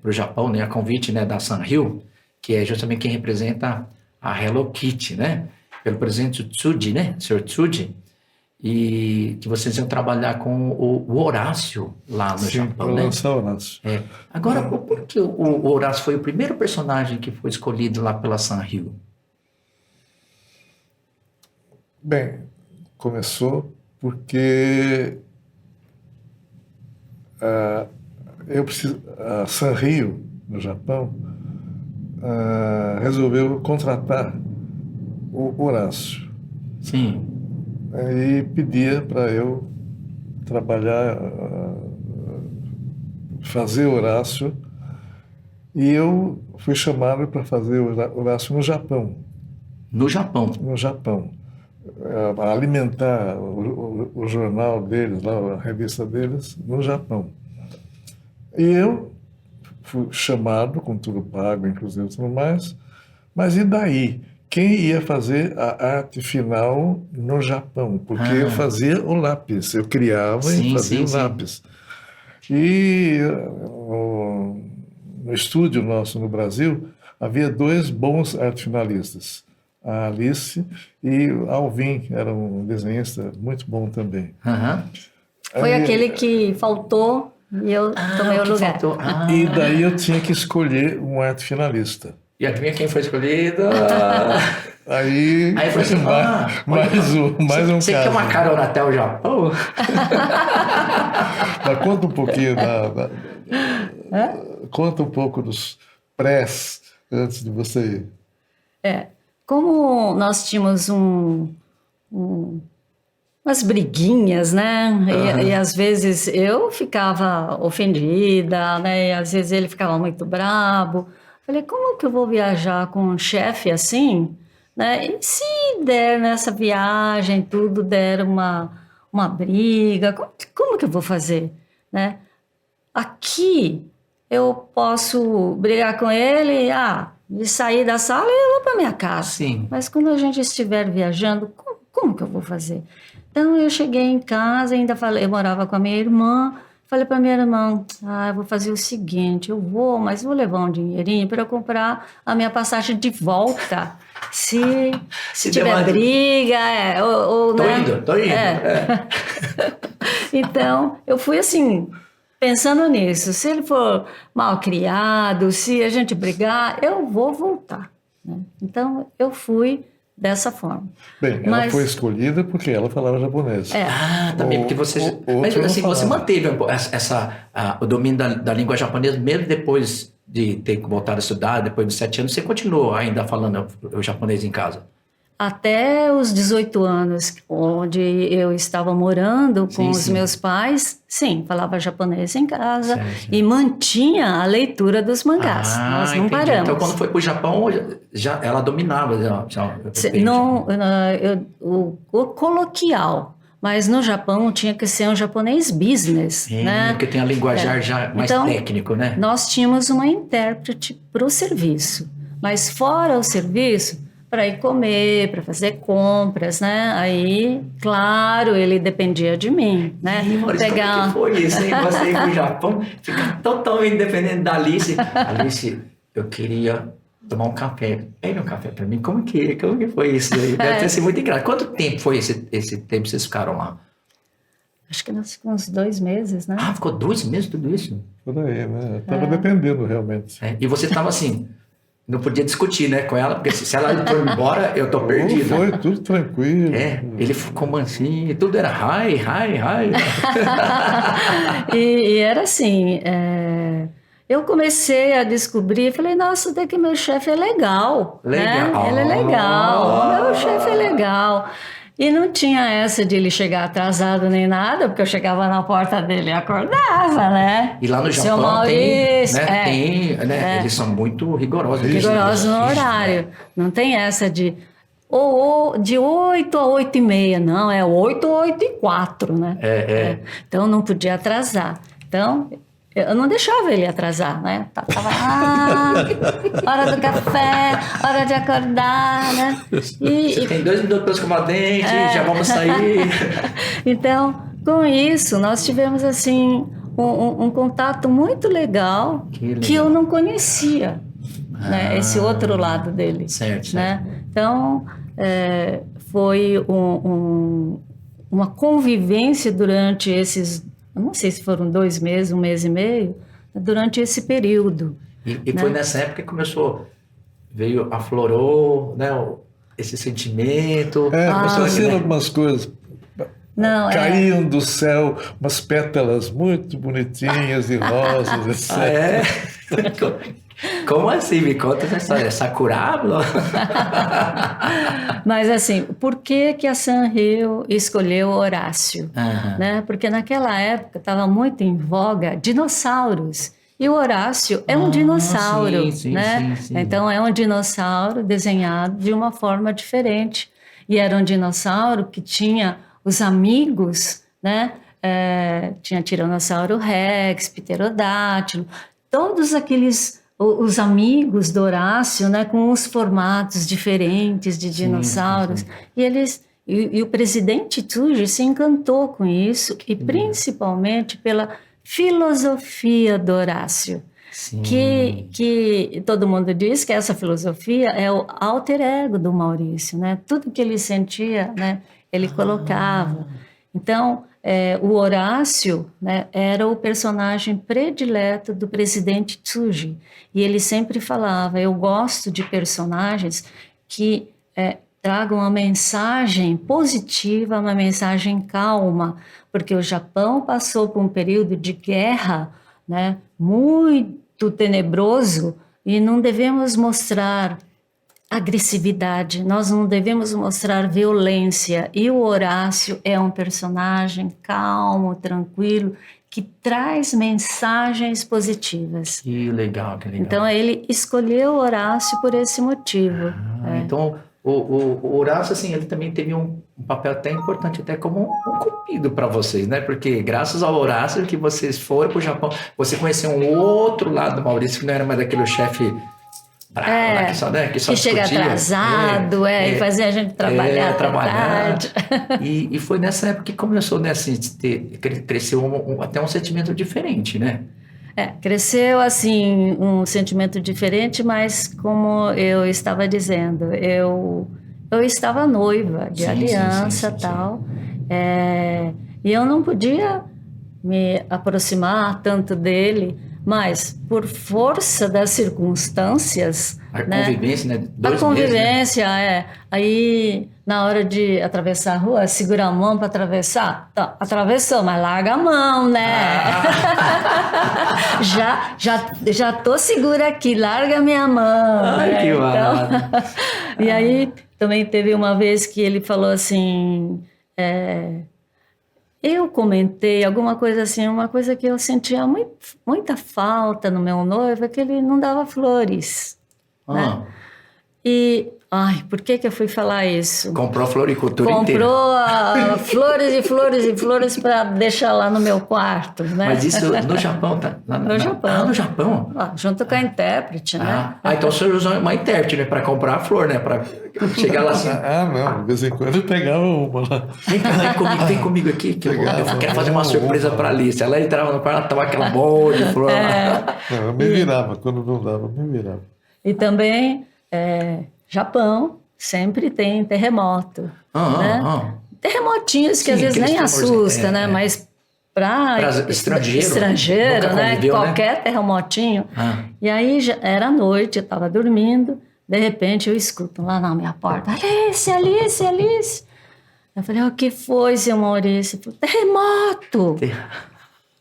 para o Japão, né, a convite, né, da Sanrio, que é justamente quem representa a Hello Kitty, né, pelo presidente Tsuji, né, Sr. Tsuji, e que vocês iam trabalhar com o Horácio lá no Japão, para né? lançar o Horácio. Agora, por que o Horácio foi o primeiro personagem que foi escolhido lá pela Sanrio? Bem, começou porque a Sanrio, no Japão, resolveu contratar o Horácio. Sim. E pedia para eu trabalhar, fazer Horácio, e eu fui chamado para fazer Horácio no Japão. No Japão? No Japão. Alimentar o jornal deles, lá, a revista deles, no Japão. E eu fui chamado, com tudo pago, inclusive tudo mais, mas e daí? Quem ia fazer a arte final no Japão? Porque eu fazia o lápis, eu criava e fazia o lápis. E no estúdio nosso no Brasil, havia 2 bons arte finalistas, a Alice e o Alvin, era um desenhista muito bom também. Foi aquele que faltou e eu tomei o lugar. E daí eu tinha que escolher um arte finalista. E adivinha quem foi escolhido? Aí foi assim, mais um Você caso. quer uma carona até o Japão? Mas conta um pouquinho conta um pouco dos prés antes de você ir. Como nós tínhamos umas briguinhas, né? E às vezes eu ficava ofendida, né? E às vezes ele ficava muito bravo. Falei, como que eu vou viajar com um chefe assim, né? E se der nessa viagem, tudo der uma briga, como que eu vou fazer, né? Aqui eu posso brigar com ele, de sair da sala e eu vou para minha casa. Sim. Mas quando a gente estiver viajando, como que eu vou fazer? Então eu cheguei em casa, ainda falei, eu morava com a minha irmã. Falei para minha irmã, eu vou fazer o seguinte, mas vou levar um dinheirinho para eu comprar a minha passagem de volta. Se tiver briga, Tô indo. Então, eu fui assim, pensando nisso. Se ele for mal criado, se a gente brigar, eu vou voltar, né? Então, eu fui dessa forma. Bem, ela foi escolhida porque ela falava japonês. Também, porque você... Mas assim, você manteve o domínio da língua japonesa mesmo depois de ter voltado a estudar, depois de 7 anos, você continuou ainda falando o japonês em casa? até os 18 anos, onde eu estava morando com os meus pais, sim, falava japonês em casa e mantinha a leitura dos mangás. Nós não paramos. Então, quando foi para o Japão, ela dominava. O coloquial. Mas no Japão tinha que ser um japonês business, né? Porque tem a linguajar já mais técnico, né? Nós tínhamos uma intérprete para o serviço, mas fora o serviço, para ir comer, para fazer compras, né? Aí, claro, ele dependia de mim, né? Maurício, como que foi isso, hein? Você ir para o Japão, ficar totalmente dependente da Alice. Alice, eu queria tomar um café. Pega um café para mim. Como que foi isso aí? Deve ter sido muito engraçado. Quanto tempo foi esse tempo que vocês ficaram lá? Acho que nós ficamos 2 meses, né? Ficou 2 meses tudo isso? Por aí, né? Estava dependendo realmente. E você estava assim, não podia discutir, né, com ela, porque se ela for embora, eu tô perdido. Foi tudo tranquilo. Ele ficou mansinho, tudo era hi. E era assim, eu comecei a descobrir, falei, nossa, até que meu chefe é legal. Né? Ele é legal, meu chefe é legal. E não tinha essa de ele chegar atrasado nem nada, porque eu chegava na porta dele e acordava, né? E lá no Japão Maurício, eles são muito rigorosos. Rigorosos no horário. Não tem essa de de 8 a 8h30, não, é 8 a 8h04, né? Então não podia atrasar. Então eu não deixava ele atrasar, né? Tava hora do café, hora de acordar, né? Você tem 2 minutos para escovar dente, já vamos sair. Então, com isso, nós tivemos, assim, um contato muito legal que eu não conhecia, né? Esse outro lado dele. Certo. Né? Então, foi uma convivência durante esses... Eu não sei se foram 2 meses, 1 mês e meio, durante esse período. E foi nessa época que aflorou, né, esse sentimento. Começou a algumas coisas. Caíam do céu umas pétalas muito bonitinhas e rosas, etc. Como assim? Me conta essa história. Sakuraba? Mas assim, por que a Sanrio escolheu Horácio? Né? Porque naquela época estava muito em voga dinossauros. E o Horácio é um dinossauro, né? Sim. Então é um dinossauro desenhado de uma forma diferente. E era um dinossauro que tinha os amigos, né? Tinha Tiranossauro Rex, Pterodátilo, todos aqueles... os amigos do Horácio, né, com os formatos diferentes de dinossauros. Sim. E o presidente Tsuji se encantou com isso, e principalmente pela filosofia do Horácio. Que todo mundo diz que essa filosofia é o alter ego do Maurício, né? Tudo que ele sentia, né, ele colocava. Então, o Horácio, né, era o personagem predileto do presidente Tsuji. E ele sempre falava, eu gosto de personagens que tragam uma mensagem positiva, uma mensagem calma, porque o Japão passou por um período de guerra, né, muito tenebroso, e não devemos mostrar agressividade, nós não devemos mostrar violência. E o Horácio é um personagem calmo, tranquilo, que traz mensagens positivas. Que legal. Então ele escolheu o Horácio por esse motivo. Então o Horácio, assim, ele também teve um papel até importante, até como um cupido para vocês, né? Porque graças ao Horácio que vocês foram para o Japão, você conheceu um outro lado do Maurício, que não era mais daquele chefe... que chega atrasado, e fazia a gente trabalhar. Tarde. E foi nessa época que começou, né, assim, cresceu até um sentimento diferente, né? Cresceu, assim, um sentimento diferente, mas como eu estava dizendo, eu estava noiva de aliança e tal, e eu não podia me aproximar tanto dele, mas por força das circunstâncias... convivência, né? A convivência, Aí, na hora de atravessar a rua, segura a mão para atravessar. Então, atravessou, mas larga a mão, né? Já tô segura aqui, larga a minha mão. Ai, que E aí, também teve uma vez que ele falou assim, eu comentei alguma coisa assim, uma coisa que eu sentia muita falta no meu noivo, é que ele não dava flores, né? E, por que eu fui falar isso? Comprou a floricultura inteira. Comprou flores e flores e flores para deixar lá no meu quarto, né? Mas isso no Japão, tá? No Japão. No Japão? Junto com a intérprete, né? Então você usou uma intérprete, né? Para comprar a flor, né? Para chegar lá assim. Não, de vez em quando eu pegava uma lá. Vem comigo aqui, que eu quero fazer uma surpresa para a Alice. Ela entrava no quarto, ela tava aquela bola de flor lá. Não, eu me virava, quando não dava, eu me virava. E também, Japão sempre tem terremoto, né? Terremotinhos que às vezes nem assusta, né? Mas para estrangeiro, né? Conviveu, qualquer terremotinho. E aí era noite, eu estava dormindo, de repente eu escuto lá na minha porta, Alice, Alice, Alice. Eu falei, o que foi, seu Maurício? Ele falou, terremoto!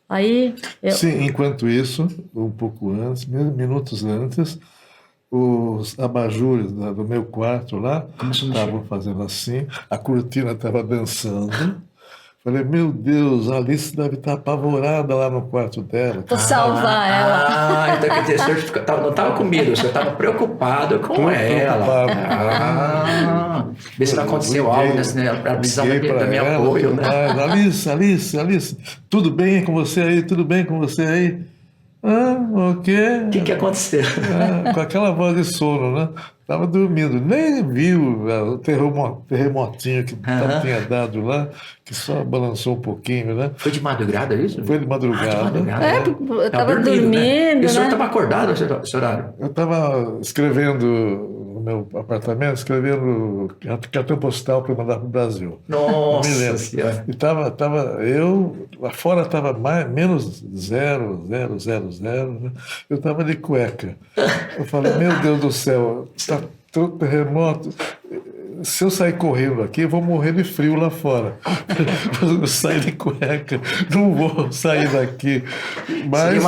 Aí Sim, enquanto isso, um pouco antes, minutos antes, os abajures do meu quarto lá estavam fazendo assim, a cortina estava dançando. Falei, meu Deus, a Alice deve estar apavorada lá no quarto dela. Vou salvar ela. Então quer dizer, o senhor não estava com medo, o senhor estava preocupado com ela. Vê se não aconteceu algo, né? Para precisar da minha apoio, né? Alice, tudo bem com você aí? Tudo bem com você aí? O quê? O que aconteceu? Com aquela voz de sono, né? Estava dormindo, nem viu o terremotinho que tinha dado lá, que só balançou um pouquinho, né? Foi de madrugada isso? Foi de madrugada. Eu estava dormindo, né? E o senhor né? estava acordado esse horário? Eu estava escrevendo no meu apartamento, escrevendo cartão postal para mandar para o Brasil. Nossa me lembro. Senhora. E lá fora estava menos 0,000, né? Eu estava de cueca. Eu falei, meu Deus do céu, está todo terremoto. Se eu sair correndo aqui, eu vou morrer de frio lá fora. Eu saio de cueca, não vou sair daqui. Mas...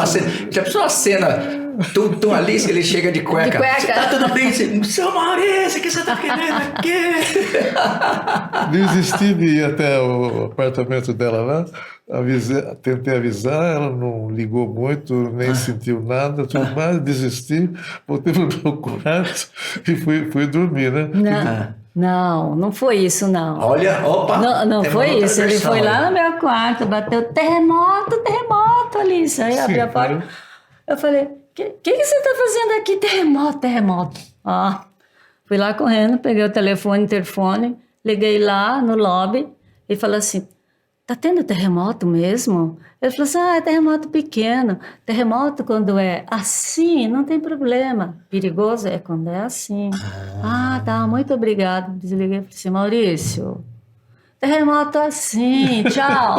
Já pensou a cena? Tu Alice, ele chega de cueca. Tá tudo bem? Seu Maurício, o que você tá querendo aqui? Desisti de ir até o apartamento dela lá. Tentei avisar, ela não ligou muito, nem sentiu nada, tudo mais, desisti, voltei para o meu quarto e fui dormir, né? Não foi isso, não. Olha, opa! Não foi isso, ele foi lá no meu quarto, bateu terremoto, Alice. Aí abri a porta, eu falei, o que você está fazendo aqui? Terremoto. Fui lá correndo, peguei o interfone, liguei lá no lobby e falei assim, tá tendo terremoto mesmo? Ele falou assim, é terremoto pequeno. Terremoto quando é assim, não tem problema. Perigoso é quando é assim. Tá, muito obrigado. Desliguei e falei assim, Maurício, terremoto assim, tchau.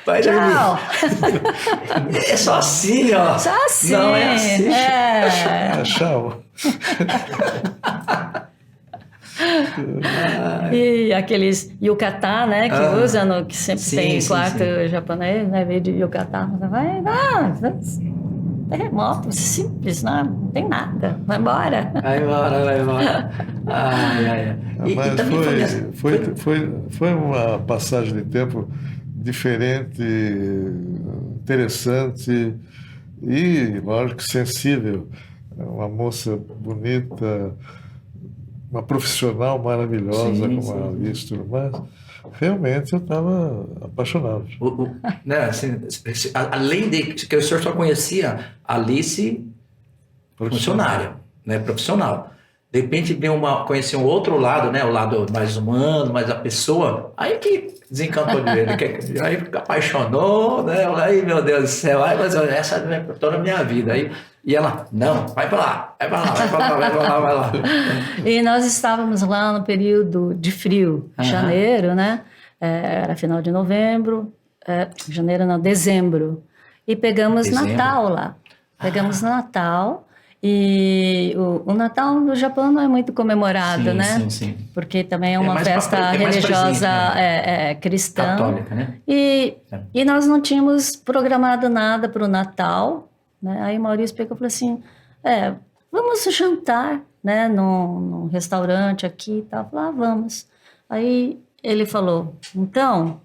Tchau. É só assim, ó. Só assim. Não é assim. Tchau. E aqueles yukata, né, que usam, que sempre tem quarto japonês, né, veio de yukata. Vai, terremoto, simples, não tem nada, vai embora. Vai embora. Mas foi uma passagem de tempo diferente, interessante e, lógico, sensível. Uma moça bonita, uma profissional maravilhosa, como a Alice, tudo mais. Realmente eu estava apaixonado. Né, assim, além de que o senhor só conhecia a Alice funcionária, né, profissional. De repente conhecer um outro lado, né, o lado mais humano, mais a pessoa, aí que desencantou de ele, aí apaixonou, né, aí meu Deus do céu, mas essa é toda a minha vida. Aí, e ela, não, vai para lá. E nós estávamos lá no período de frio, janeiro, né? Era final de novembro, dezembro. E pegamos Natal lá. Pegamos Natal. E o Natal no Japão não é muito comemorado, né? Sim. Porque também é uma festa religiosa cristã. Católica, né? E nós não tínhamos programado nada para o Natal, né? Aí o Maurício pegou e falou assim, vamos jantar, né, num restaurante aqui e tal. Eu falei, vamos. Aí ele falou, então,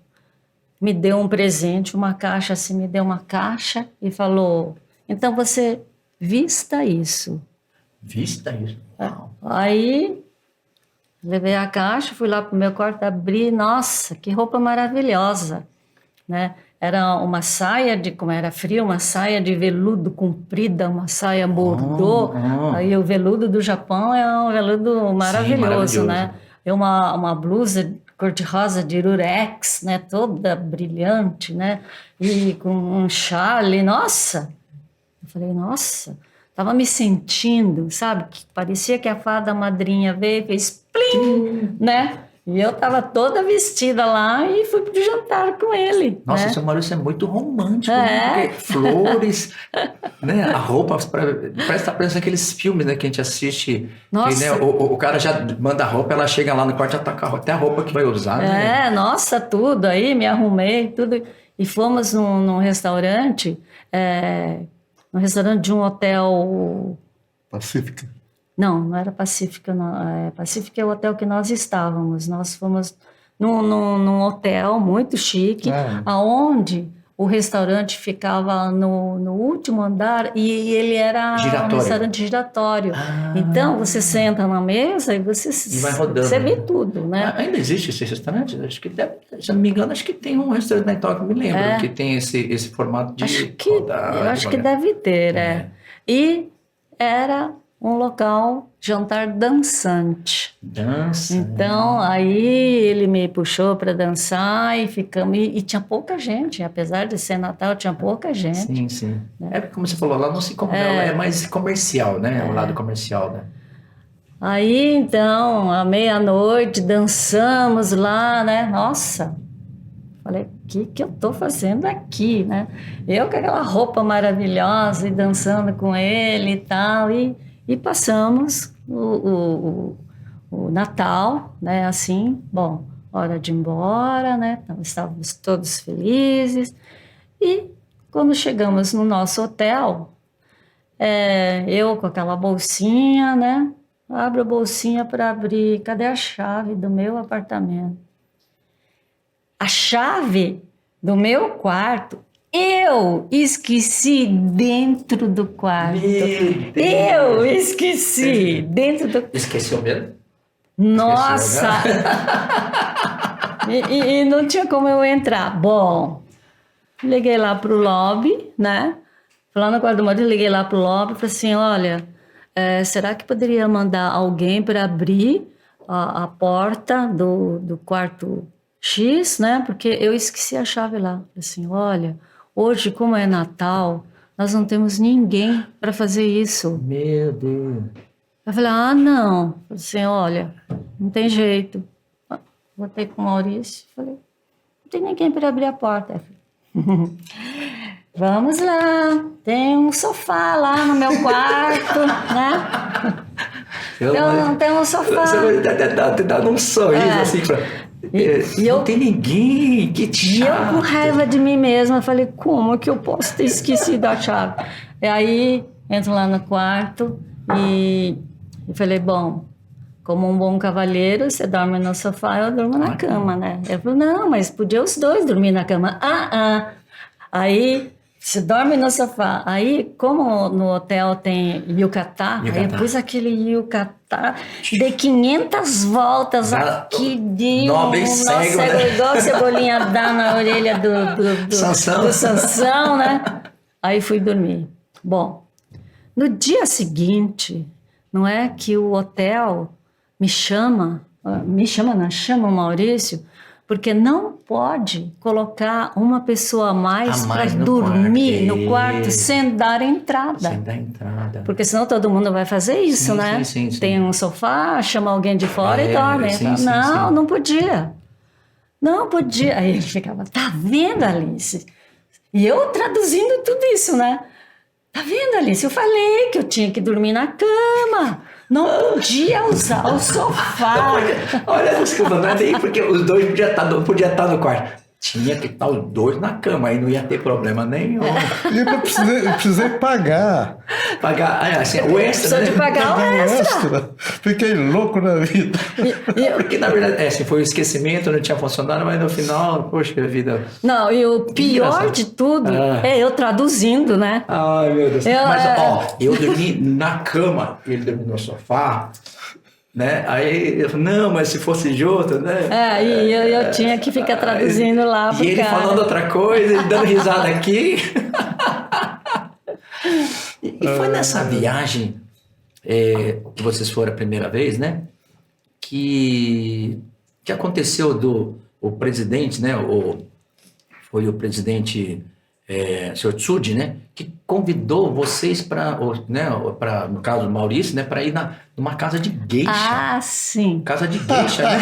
me deu um presente, uma caixa assim, me deu uma caixa e falou, então você vista isso. Vista isso. Uau. Aí levei a caixa, fui lá pro meu quarto, abri, nossa, que roupa maravilhosa, né? Era uma saia como era frio, uma saia de veludo comprida, uma saia bordô. Aí o veludo do Japão é um veludo maravilhoso, né? É uma blusa cor-de-rosa de Durex, né? Toda brilhante, né? E com um chale, nossa! Eu falei, nossa, tava me sentindo, sabe? Que parecia que a fada madrinha veio e fez plim, né? E eu tava toda vestida lá e fui pro jantar com ele. Nossa, né? seu Maurício é muito romântico, né? Porque flores, né? A roupa, parece estar parecendo aqueles filmes, né? Que a gente assiste. Nossa. Que, né, o cara já manda a roupa, ela chega lá no quarto, já tá com até a roupa que vai usar. Né? Nossa, tudo. Aí me arrumei, tudo. E fomos num restaurante, no restaurante de um hotel... Pacífica. Não era Pacífica, não. Pacífica é o hotel que nós estávamos. Nós fomos num hotel muito chique, aonde o restaurante ficava no último andar e ele era um restaurante giratório. Então, você senta na mesa e você vai rodando. Você vê tudo, né? Ainda existe esse restaurante? Acho que deve, se não me engano, acho que tem um restaurante na Itália que me lembro, que tem esse formato de eu acho que deve ter, E era um local jantar dançante. Dança. Então, aí ele me puxou para dançar e ficamos... E tinha pouca gente, apesar de ser Natal, tinha pouca gente. Sim, sim. É como você falou, lá não se ela é mais comercial, né? O lado comercial, né? Aí, então, à meia-noite, dançamos lá, né? Nossa! Falei, o que eu tô fazendo aqui, né? Eu com aquela roupa maravilhosa e dançando com ele e tal, e passamos o Natal, né? Assim, bom, hora de ir embora, né? Então, estávamos todos felizes. E quando chegamos no nosso hotel, eu com aquela bolsinha, né? Abro a bolsinha para abrir. Cadê a chave do meu apartamento? A chave do meu quarto eu esqueci dentro do quarto. Meu Deus. Eu esqueci dentro do... Esqueceu mesmo? Nossa! E não tinha como eu entrar. Bom, liguei lá pro lobby, né? Lá no quarto do marido, liguei lá pro lobby e falei assim, olha, será que poderia mandar alguém para abrir a porta do quarto X, né? Porque eu esqueci a chave lá. Falei assim, olha... Hoje, como é Natal, nós não temos ninguém para fazer isso. Meu Deus. Eu falei, não. Eu falei assim, olha, não tem jeito. Voltei com o Maurício, falei, não tem ninguém para abrir a porta. Falei, vamos lá, tem um sofá lá no meu quarto, né? Então, tem um sofá. Você vai dar um sorriso assim pra... não tem ninguém que te chave. E eu com raiva de mim mesma, eu falei, como que eu posso ter esquecido a chave? E aí, entro lá no quarto e falei, bom, como um bom cavalheiro, você dorme no sofá, eu durmo na cama, né? Eu falei, não, mas podia os dois dormir na cama. Aí, você dorme no sofá. Aí, como no hotel tem yukata, aí eu pus aquele yukata, dei 500 voltas aqui de cego, igual a Cebolinha dá na orelha do Sansão, né? Aí fui dormir. Bom, no dia seguinte, não é que o hotel chama o Maurício, porque não pode colocar uma pessoa a mais para dormir no quarto sem dar entrada. Sem dar entrada. Porque senão todo mundo vai fazer isso, né? Sim. Tem um sofá, chama alguém de fora e dorme. Não podia. Não podia. Aí ele ficava, tá vendo, Alice? E eu traduzindo tudo isso, né? Tá vendo, Alice? Eu falei que eu tinha que dormir na cama. Não podia usar o sofá. Olha, desculpa, não é nem porque os dois podiam estar no quarto. tinha que estar os dois na cama, aí não ia ter problema nenhum. E eu precisei pagar. Pagar, assim, o extra, Precisou né? de pagar o extra. Fiquei louco na vida. Porque, na verdade, assim, foi o esquecimento, não tinha funcionado, mas no final, poxa vida. Não, e o pior engraçado. de tudo é eu traduzindo, né? Ai, meu Deus. Mas, ó, eu dormi na cama, ele dormiu no sofá, né? Aí eu falei, não, mas se fosse junto, né? E eu tinha que ficar traduzindo lá pro E ele cara. falando outra coisa, ele dando risada aqui. E foi nessa viagem que vocês foram a primeira vez, né? Que aconteceu o presidente, né? Foi o presidente Sr. Tsuji, né? Que convidou vocês para, né? No caso do Maurício, né? Para ir numa casa de geisha. Ah, sim. Casa de geisha, né?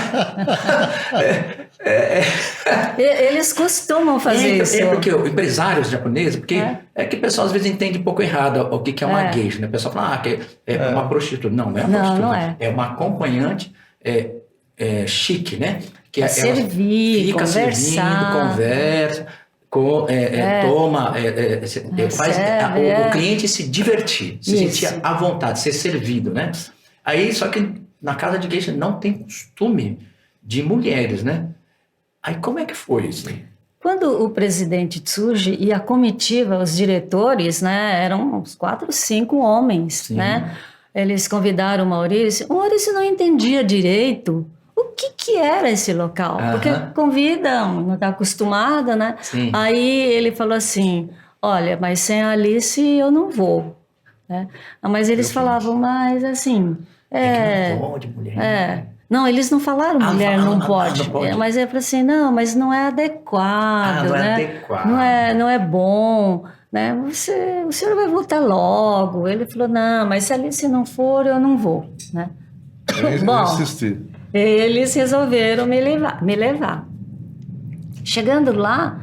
Eles costumam fazer isso. Porque empresários japoneses, porque é que o pessoal às vezes entende um pouco errado o que é uma geisha, né? O pessoal fala, que é uma prostituta. Não, não é uma prostituta. Não é. É uma acompanhante chique, né? Que Pra servir, fica conversar. servindo, conversa, toma, faz o cliente se divertir, se sentir à vontade, ser servido, né? Aí, só que na casa de geisha não tem costume de mulheres, né? Aí como é que foi isso? Quando o presidente Tsuji e a comitiva, os diretores, né, eram uns 4, 5 homens, Sim. né? Eles convidaram o Maurício. O Maurício não entendia direito o que era esse local, porque convidam, não está acostumada, né? Sim. Aí ele falou assim, olha, mas sem a Alice eu não vou, né? Mas eles falavam, mas assim... que não pode, mulher. Não, eles não falaram mulher não pode. Não pode. Mas é para assim, não, mas não é adequado, não né? é adequado. Não é bom, né? O senhor vai voltar logo. Ele falou, não, mas se a Alice não for, eu não vou, né? Eu insisti. Eles resolveram me levar. Chegando lá,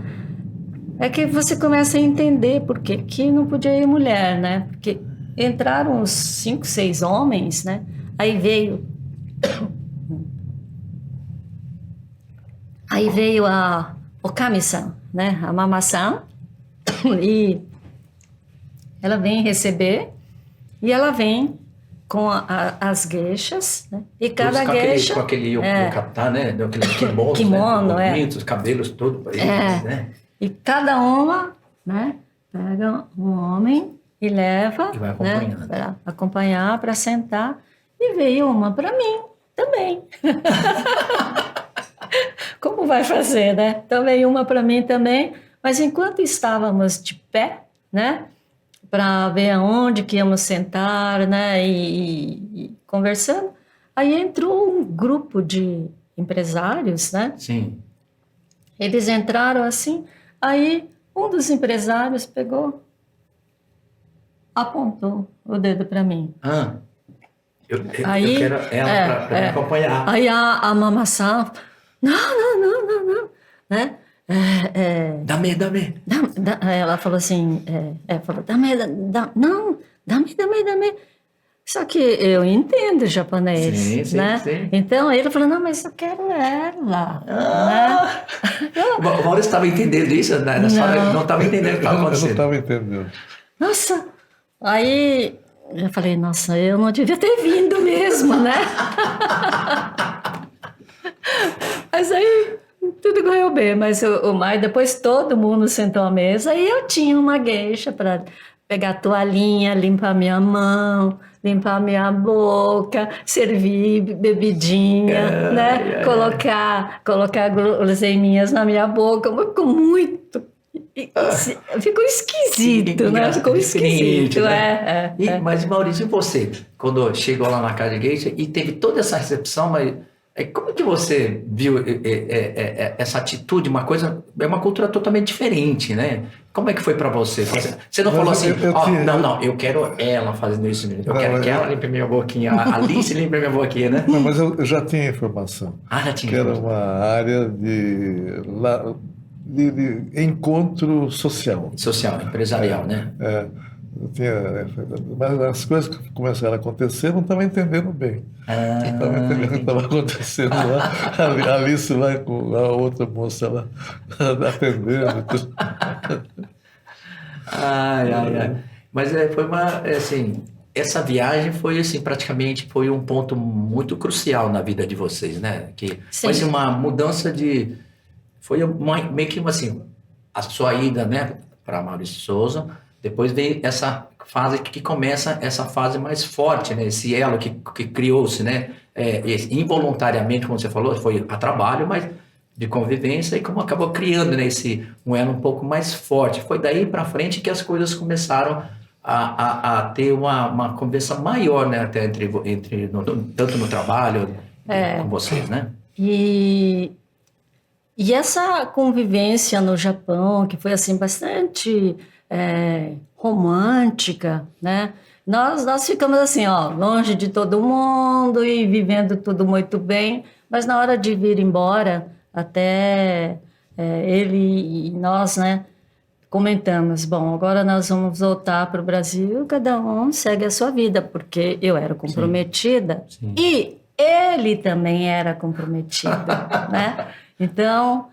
é que você começa a entender por que não podia ir mulher, né? Porque entraram uns 5, 6 homens, né? Aí veio a Okami-san, né? A Mama-san, e ela vem receber e ela vem com as geishas, né? E cada geisha... Com aquele yukata, né? Aquele kimono, né? Os cabelos todos para eles, né? E cada uma, né? Pega um homem e leva, E vai acompanhando. né? Para acompanhar, para sentar. E veio uma para mim também. Como vai fazer, né? Então veio uma para mim também. Mas enquanto estávamos de pé, né? Para ver aonde que íamos sentar, né? E conversando. Aí entrou um grupo de empresários, né? Sim. Eles entraram assim. Aí um dos empresários pegou, apontou o dedo para mim. Eu Aí, quero ela para me acompanhar. Aí a Mama-san, não, né? Dame. Ela falou assim, falou, dame. Só que eu entendo japonês, Sim, né? sim. Então ele falou, não, mas eu quero ela, né? O Maurício estava entendendo isso, né? Não estava entendendo o que estava Eu não acontecendo. estava entendendo. Nossa, aí eu falei, nossa, eu não devia ter vindo mesmo, né? Mas aí tudo correu bem, mas depois todo mundo sentou à mesa e eu tinha uma geisha para pegar a toalhinha, limpar minha mão, limpar minha boca, servir bebidinha, né? Colocar guloseiminhas na minha boca, ficou muito... Ficou esquisito, né? Ficou esquisito, né? Mas, Maurício, e você? Quando chegou lá na casa de geisha e teve toda essa recepção, mas como que você viu essa atitude? É uma cultura totalmente diferente, né? Como é que foi para você? Você não falou assim, não, eu quero ela fazendo isso mesmo. Eu quero que ela limpe minha boquinha, a Alice limpe minha boquinha, né? Não, mas eu já tinha informação. Já tinha. Que era uma área de encontro social. Social, empresarial, né? Mas as coisas que começaram a acontecer, eu não estava entendendo bem. Não estava entendendo o que estava acontecendo lá. A Alice lá com a outra moça lá atendendo. Tudo. Ai. Mas foi assim, essa viagem foi assim, praticamente foi um ponto muito crucial na vida de vocês, né? Que Sim. foi assim, uma mudança meio que assim, a sua ida, né, para Maurício de Souza, depois veio essa fase que começa essa fase mais forte, né? Esse elo que criou-se, né? Involuntariamente, como você falou, foi a trabalho, mas de convivência e como acabou criando, né, um elo um pouco mais forte. Foi daí para frente que as coisas começaram a ter uma conversa maior, né, até tanto no trabalho com vocês, né? E essa convivência no Japão, que foi assim bastante romântica, né? Nós ficamos assim, ó, longe de todo mundo e vivendo tudo muito bem, mas na hora de vir embora, até ele e nós, né, comentamos, bom, agora nós vamos voltar para o Brasil, cada um segue a sua vida, porque eu era comprometida e ele também era comprometido, né? Então,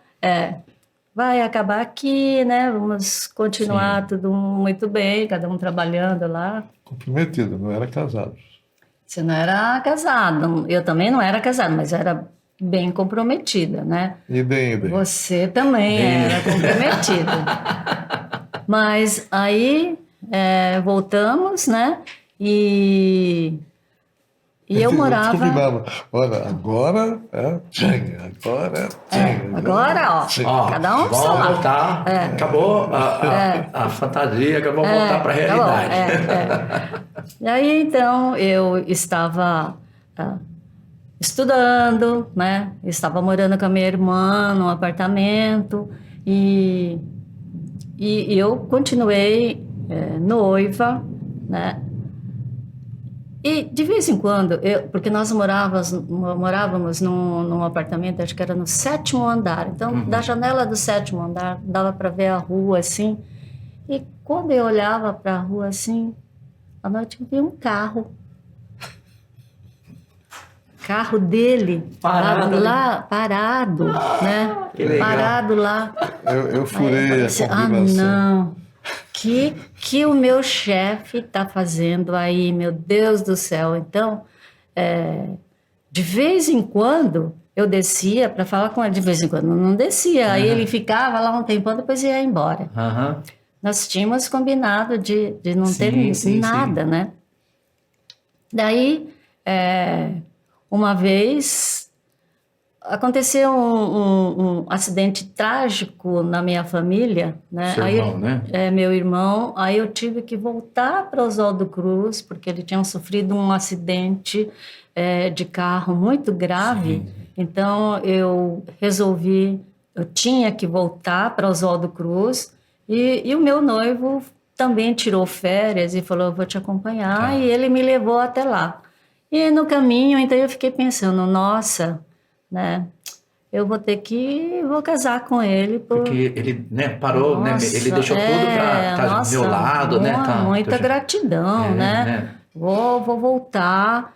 vai acabar aqui, né? Vamos continuar tudo muito bem, cada um trabalhando lá. Comprometido, não era casado. Você não era casado, eu também não era casado, mas era bem comprometida, né? Idem. Você também era comprometida. Mas aí voltamos, né? E eu morava... Combinava. Olha, agora Jenga, agora, ó, cada um vamos voltar. Acabou a fantasia, acabou voltar para a realidade. E aí, então, eu estava estudando, né? Estava morando com a minha irmã num apartamento e eu continuei noiva, né? E de vez em quando, porque nós morávamos num apartamento, acho que era no 7º andar. Então, da janela do 7º andar, dava para ver a rua assim. E quando eu olhava para a rua assim, à noite eu vi um carro. Carro dele, parado, né? Parado lá. Eu furei a combinação. Não. Que o meu chefe está fazendo aí, meu Deus do céu. Então, de vez em quando, eu descia para falar com ele. De vez em quando, não descia. Aí ele ficava lá um tempão, depois ia embora. Nós tínhamos combinado de não ter nada, né? Daí, uma vez, aconteceu um acidente trágico na minha família, né? Seu irmão, né? Meu irmão. Aí eu tive que voltar para Oswaldo Cruz, porque ele tinha sofrido um acidente de carro muito grave. Sim. Então, eu tinha que voltar para Oswaldo Cruz. E o meu noivo também tirou férias e falou, eu vou te acompanhar. E ele me levou até lá. E no caminho, então, eu fiquei pensando, nossa, né? Eu vou casar com ele. Porque ele, né, parou, nossa, né? Ele deixou tudo para estar do meu lado, né? Muita gratidão, né? Vou voltar.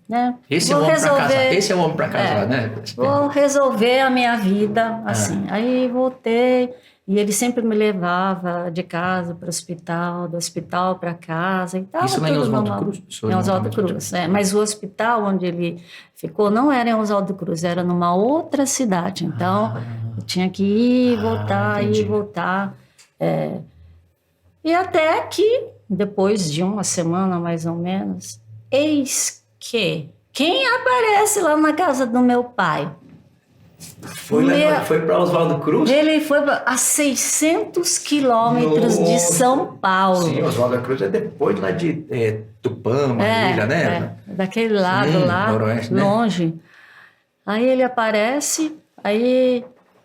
Né? Esse é o homem para casar, né? Vou resolver a minha vida, assim. Aí voltei. E ele sempre me levava de casa para o hospital, do hospital para casa. E tava isso lá em Oswaldo Cruz? Em Oswaldo Cruz, Mas o hospital onde ele ficou não era em Oswaldo Cruz, era numa outra cidade. Então, eu tinha que ir, voltar, ir, voltar. E até que, depois de uma semana, mais ou menos, eis que quem aparece lá na casa do meu pai? Foi para Oswaldo Cruz? Ele foi a 600 quilômetros de São Paulo. Sim, Oswaldo Cruz é depois lá de Tupã, Marília, né? Daquele lado lá, noroeste, longe. Né? Aí ele aparece, aí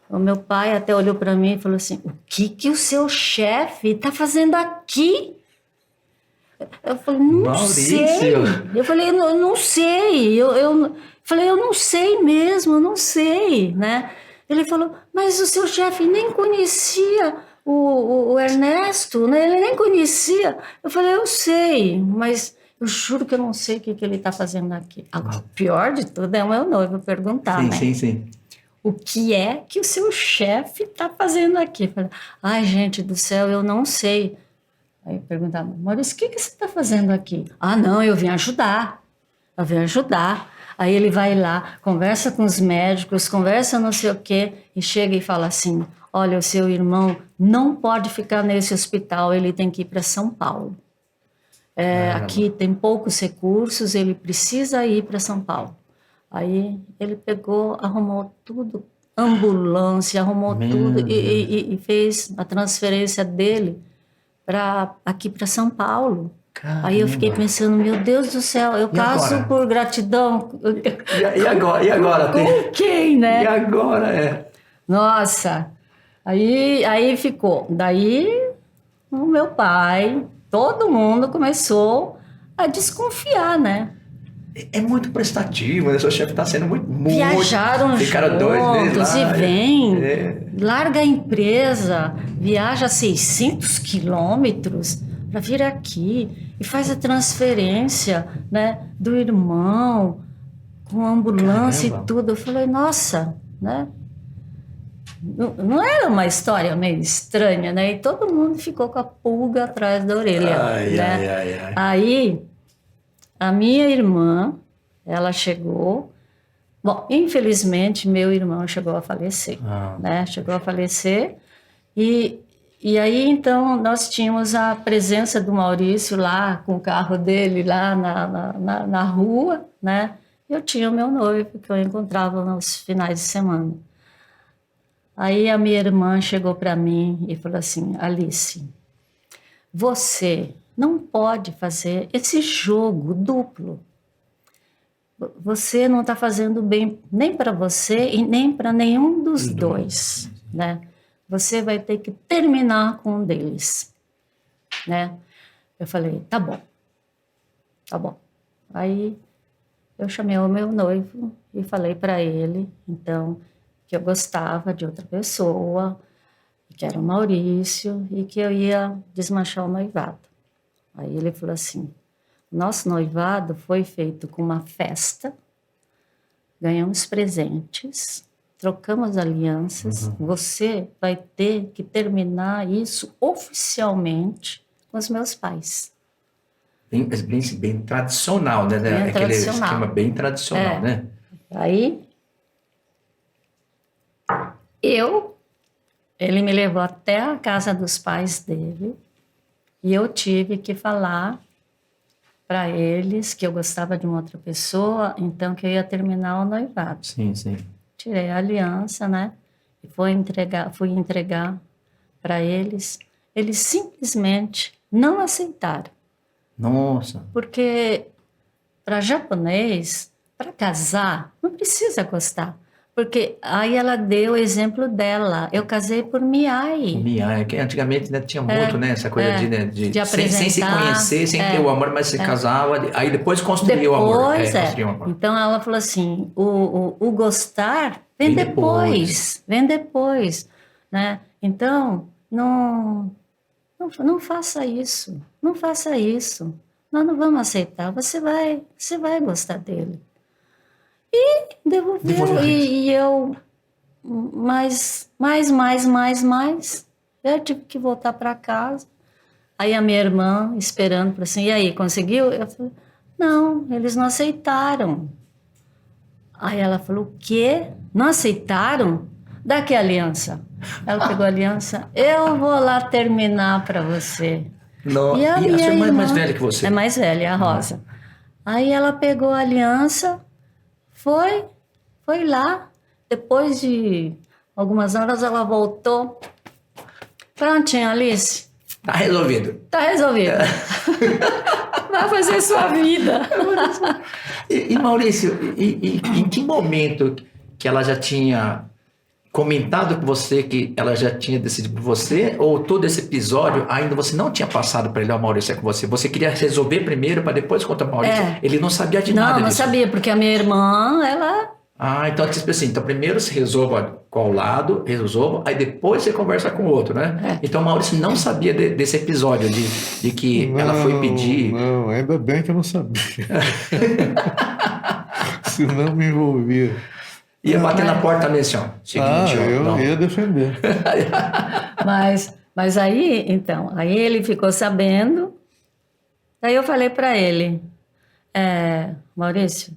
o meu pai até olhou para mim e falou assim, o que o seu chefe está fazendo aqui? Eu falei, não sei. Eu falei, eu não sei. Eu falei, eu não sei mesmo, eu não sei, né? Ele falou, mas o seu chefe nem conhecia o Ernesto, né? Ele nem conhecia. Eu falei, eu sei, mas eu juro que eu não sei o que ele está fazendo aqui. Agora, o pior de tudo é o meu noivo perguntar, Sim, né? sim, sim. O que é que o seu chefe está fazendo aqui? Eu falei, ai, gente do céu, eu não sei. Aí eu perguntava, Maurício, o que você está fazendo aqui? Ah, não, eu vim ajudar. Eu vim ajudar. Aí ele vai lá, conversa com os médicos, conversa não sei o quê, e chega e fala assim, olha, o seu irmão não pode ficar nesse hospital, ele tem que ir para São Paulo. Aqui tem poucos recursos, ele precisa ir para São Paulo. Aí ele pegou, arrumou tudo, ambulância, arrumou tudo e fez a transferência dele aqui para São Paulo. Caramba. Aí eu fiquei pensando, meu Deus do céu, eu caso agora? por gratidão. E agora? E agora? Com quem, né? E agora? Nossa, aí ficou. Daí o meu pai, todo mundo começou a desconfiar, né? É muito prestativo, né? Seu chefe está sendo muito... Viajaram Ficaram dois juntos lá, e vem, é. larga a empresa, viaja 600 quilômetros para vir aqui e faz a transferência, né, do irmão com ambulância. Caramba. E tudo. Eu falei, nossa, né? Não era uma história meio estranha, né? E todo mundo ficou com a pulga atrás da orelha, Ai, né? ai. Aí, a minha irmã, ela chegou... Bom, infelizmente, meu irmão chegou a falecer, né? Chegou a falecer. E aí, então, nós tínhamos a presença do Maurício lá, com o carro dele lá na rua, né? Eu tinha o meu noivo, que eu encontrava nos finais de semana. Aí a minha irmã chegou para mim e falou assim, Alice, você não pode fazer esse jogo duplo. Você não está fazendo bem nem para você e nem para nenhum dos dois, né? Você vai ter que terminar com um deles, né? Eu falei, tá bom. Aí eu chamei o meu noivo e falei para ele, então, que eu gostava de outra pessoa, que era o Maurício, e que eu ia desmanchar o noivado. Aí ele falou assim, nosso noivado foi feito com uma festa, ganhamos presentes, trocamos alianças, você vai ter que terminar isso oficialmente com os meus pais. Bem tradicional, né? Bem Aquele tradicional. esquema bem tradicional, né? Aí, ele me levou até a casa dos pais dele e eu tive que falar para eles que eu gostava de uma outra pessoa, então que eu ia terminar o noivado. Sim. Tirei a aliança, né? E fui entregar para eles. Eles simplesmente não aceitaram. Nossa. Porque para japonês, para casar, não precisa gostar. Porque aí ela deu o exemplo dela. Eu casei por Miyai. Miyai, que antigamente, né, tinha muito, né, essa coisa de sem se apresentar, conhecer, sem ter o amor, mas se casava, aí depois construiu o amor. Construiu o amor. Então ela falou assim, o gostar vem depois, né? Então, não faça isso, nós não vamos aceitar, você vai gostar dele. E devolveu. E eu, mais, eu tive que voltar para casa. Aí a minha irmã esperando, falou assim, e aí, conseguiu? Eu falei, não, eles não aceitaram. Aí ela falou, o quê? Não aceitaram? Dá aqui a aliança. Ela pegou a aliança, eu vou lá terminar para você. Não. E a sua irmã é mais velha que você? É mais velha, a Rosa. Aí ela pegou a aliança, foi lá. Depois de algumas horas ela voltou. Prontinho, Alice. Tá resolvido. Tá resolvido. Vai fazer sua vida. E Maurício, em que momento que ela já tinha comentado com você que ela já tinha decidido por você, ou todo esse episódio ainda você não tinha passado para ele, ó, Maurício, é com você? Você queria resolver primeiro para depois contar o Maurício? Ele não sabia de nada disso. Não sabia, porque a minha irmã, ela Ah, então, tipo assim, então primeiro se resolva qual lado, resolva, aí depois você conversa com o outro, né? Então o Maurício não sabia desse episódio de que ela foi pedir. Não, ainda bem que eu não sabia. Senão me envolvia. Ia bater na porta também assim, ó. Seguinte, ó. Eu Não. ia defender. Mas aí, então, aí ele ficou sabendo. Daí eu falei para ele, Maurício,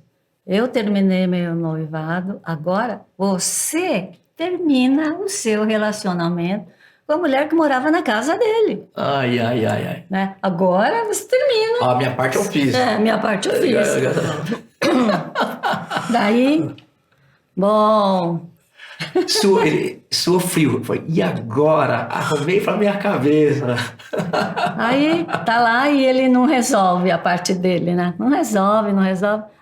eu terminei meu noivado, agora você termina o seu relacionamento com a mulher que morava na casa dele, Ai, ai, ai, ai. né? Agora você termina. A minha parte eu fiz. Minha parte eu fiz. Daí, bom, Ele sofreu. Foi, e agora? Arrumei pra minha cabeça. aí tá lá e ele não resolve a parte dele, né? Não resolve.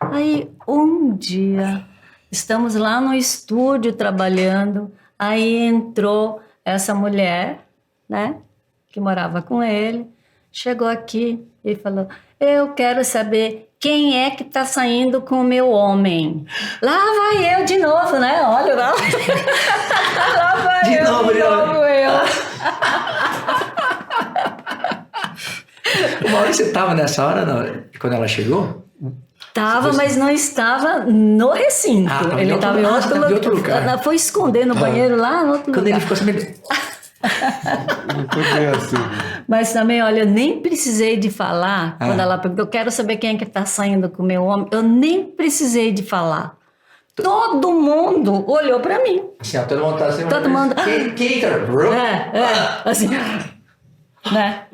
Aí um dia estamos lá no estúdio trabalhando, aí entrou essa mulher, né? Que morava com ele, chegou aqui e falou: eu quero saber quem é que tá saindo com o meu homem. Lá vai eu de novo, né? Olha lá. Lá vai De novo, eu. O Maurício estava nessa hora, não? Quando ela chegou? Tava, mas não estava no recinto. tava Ele estava em outro lugar. Ela foi esconder no banheiro lá no outro Quando lugar. ele ficou sabendo. Não foi bem assim. Mas também, olha, eu nem precisei de falar. Quando ela perguntou, eu quero saber quem é que está saindo com o meu homem. Eu nem precisei de falar. Todo mundo olhou para mim. Assim, ó, todo mundo tá assim. Todo mundo- Quem, cara? Assim, né?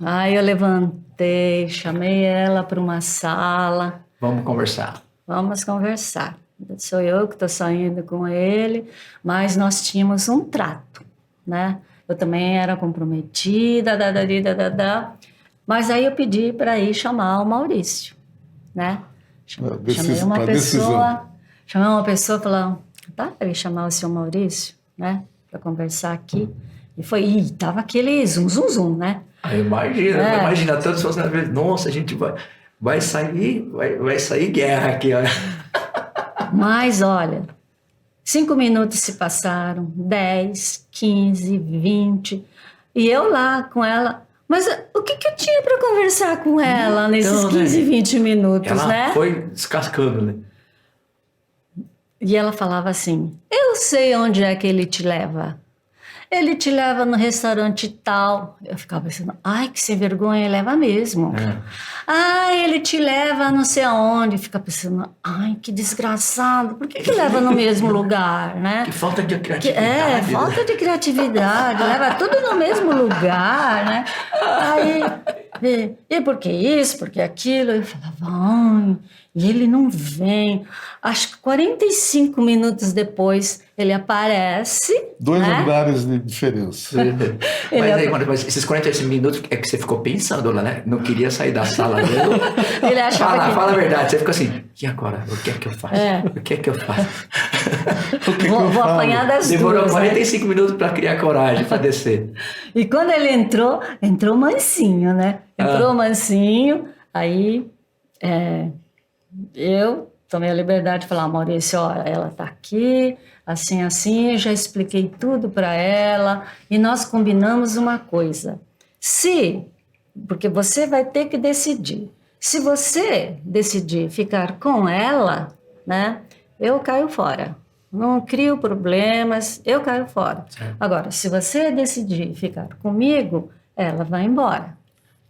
Aí eu levantei, chamei ela para uma sala. Vamos conversar. Vamos conversar. Sou eu que estou saindo com ele, mas nós tínhamos um trato, né? Eu também era comprometida, mas aí eu pedi para ir chamar o Maurício, né? Chamei uma pessoa, e falou, tá, para ir chamar o seu Maurício, né? Para conversar aqui. E foi, tava aquele zum, né? Imagina todos os funcionários. Nossa, a gente vai sair guerra aqui, olha. Mas, olha, 5 minutos se passaram, 10, 15, 20, e eu lá com ela. Mas o que eu tinha para conversar com ela nesses 15, 20 minutos, ela né? foi descascando, né? E ela falava assim, eu sei onde é que ele te leva. Ele te leva no restaurante tal. Eu ficava pensando, ai, que sem vergonha, leva mesmo. Ai, ele te leva não sei aonde. Fica pensando, ai, que desgraçado. Por que leva no mesmo lugar, né? Que falta de criatividade. Falta de criatividade. Leva tudo no mesmo lugar, né? Aí, e por que isso, por que aquilo? Eu falava, ai, e ele não vem. Acho que 45 minutos depois, ele aparece. 2 né? andares de diferença. Mas esses 45 minutos é que você ficou pensando lá, né? Não queria sair da sala dele. Ele achava Fala a verdade. Você ficou assim, e agora? O que é que eu faço? O que é que eu faço? Vou apanhar das Demorou duas. 45 minutos para criar coragem, para descer. E quando ele entrou mansinho, né? Entrou mansinho, aí eu tomei a liberdade de falar, Maurício, ó, ela tá aqui, assim, já expliquei tudo para ela e nós combinamos uma coisa. Porque você vai ter que decidir. Se você decidir ficar com ela, né, eu caio fora. Não crio problemas, eu caio fora. Certo. Agora, se você decidir ficar comigo, ela vai embora.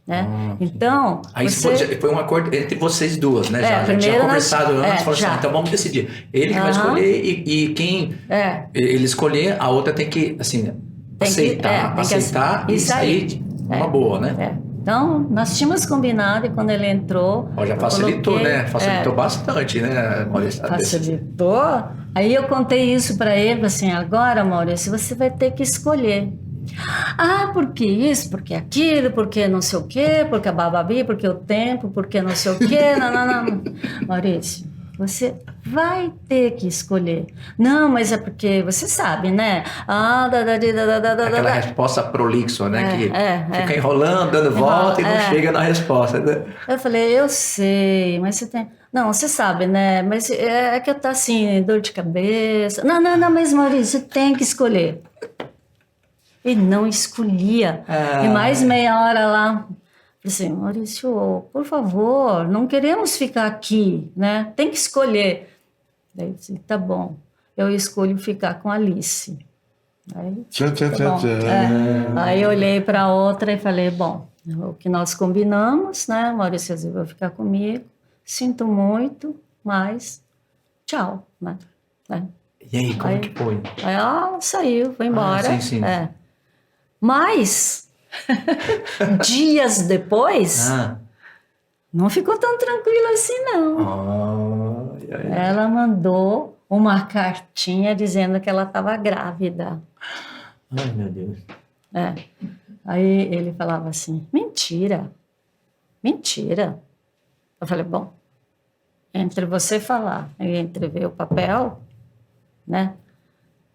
Né? Então, aí foi um acordo entre vocês duas, né? Já tinha conversado antes, falou assim, então vamos decidir. Ele que vai escolher e quem ele escolher, a outra tem que, assim, aceitar e sair uma boa, né? Então, nós tínhamos combinado e quando ele entrou... Já facilitou, né? Facilitou bastante, né, Maurício? Facilitou. Aí eu contei isso para ele, assim, agora, Maurício, você vai ter que escolher. Ah, porque isso, porque aquilo, porque não sei o quê, porque a bababi, porque o tempo, porque não sei o quê, não. Maurício, você vai ter que escolher. Não, mas é porque você sabe, né? Aquela resposta prolixa, né? Que fica é. enrolando, dando volta e não É. chega na resposta, né? Eu falei, eu sei, mas você tem... Não, você sabe, né? Mas é que eu tô assim, dor de cabeça. Não, mas Maurício, você tem que escolher. E não escolhia. E mais meia hora lá. Falei assim, Maurício, por favor, não queremos ficar aqui, né? Tem que escolher. Daí eu disse, tá bom, eu escolho ficar com a Alice. Aí, tá bom. Aí eu olhei para a outra e falei, bom, o que nós combinamos, né? Maurício vai ficar comigo. Sinto muito, mas tchau, né? E aí, como que foi? Aí ela saiu, foi embora. Sim. Mas, dias depois, não ficou tão tranquilo assim, não. Ela mandou uma cartinha dizendo que ela estava grávida. Ai, meu Deus. Aí ele falava assim, mentira. Eu falei, bom, entre você falar e entre ver o papel, né?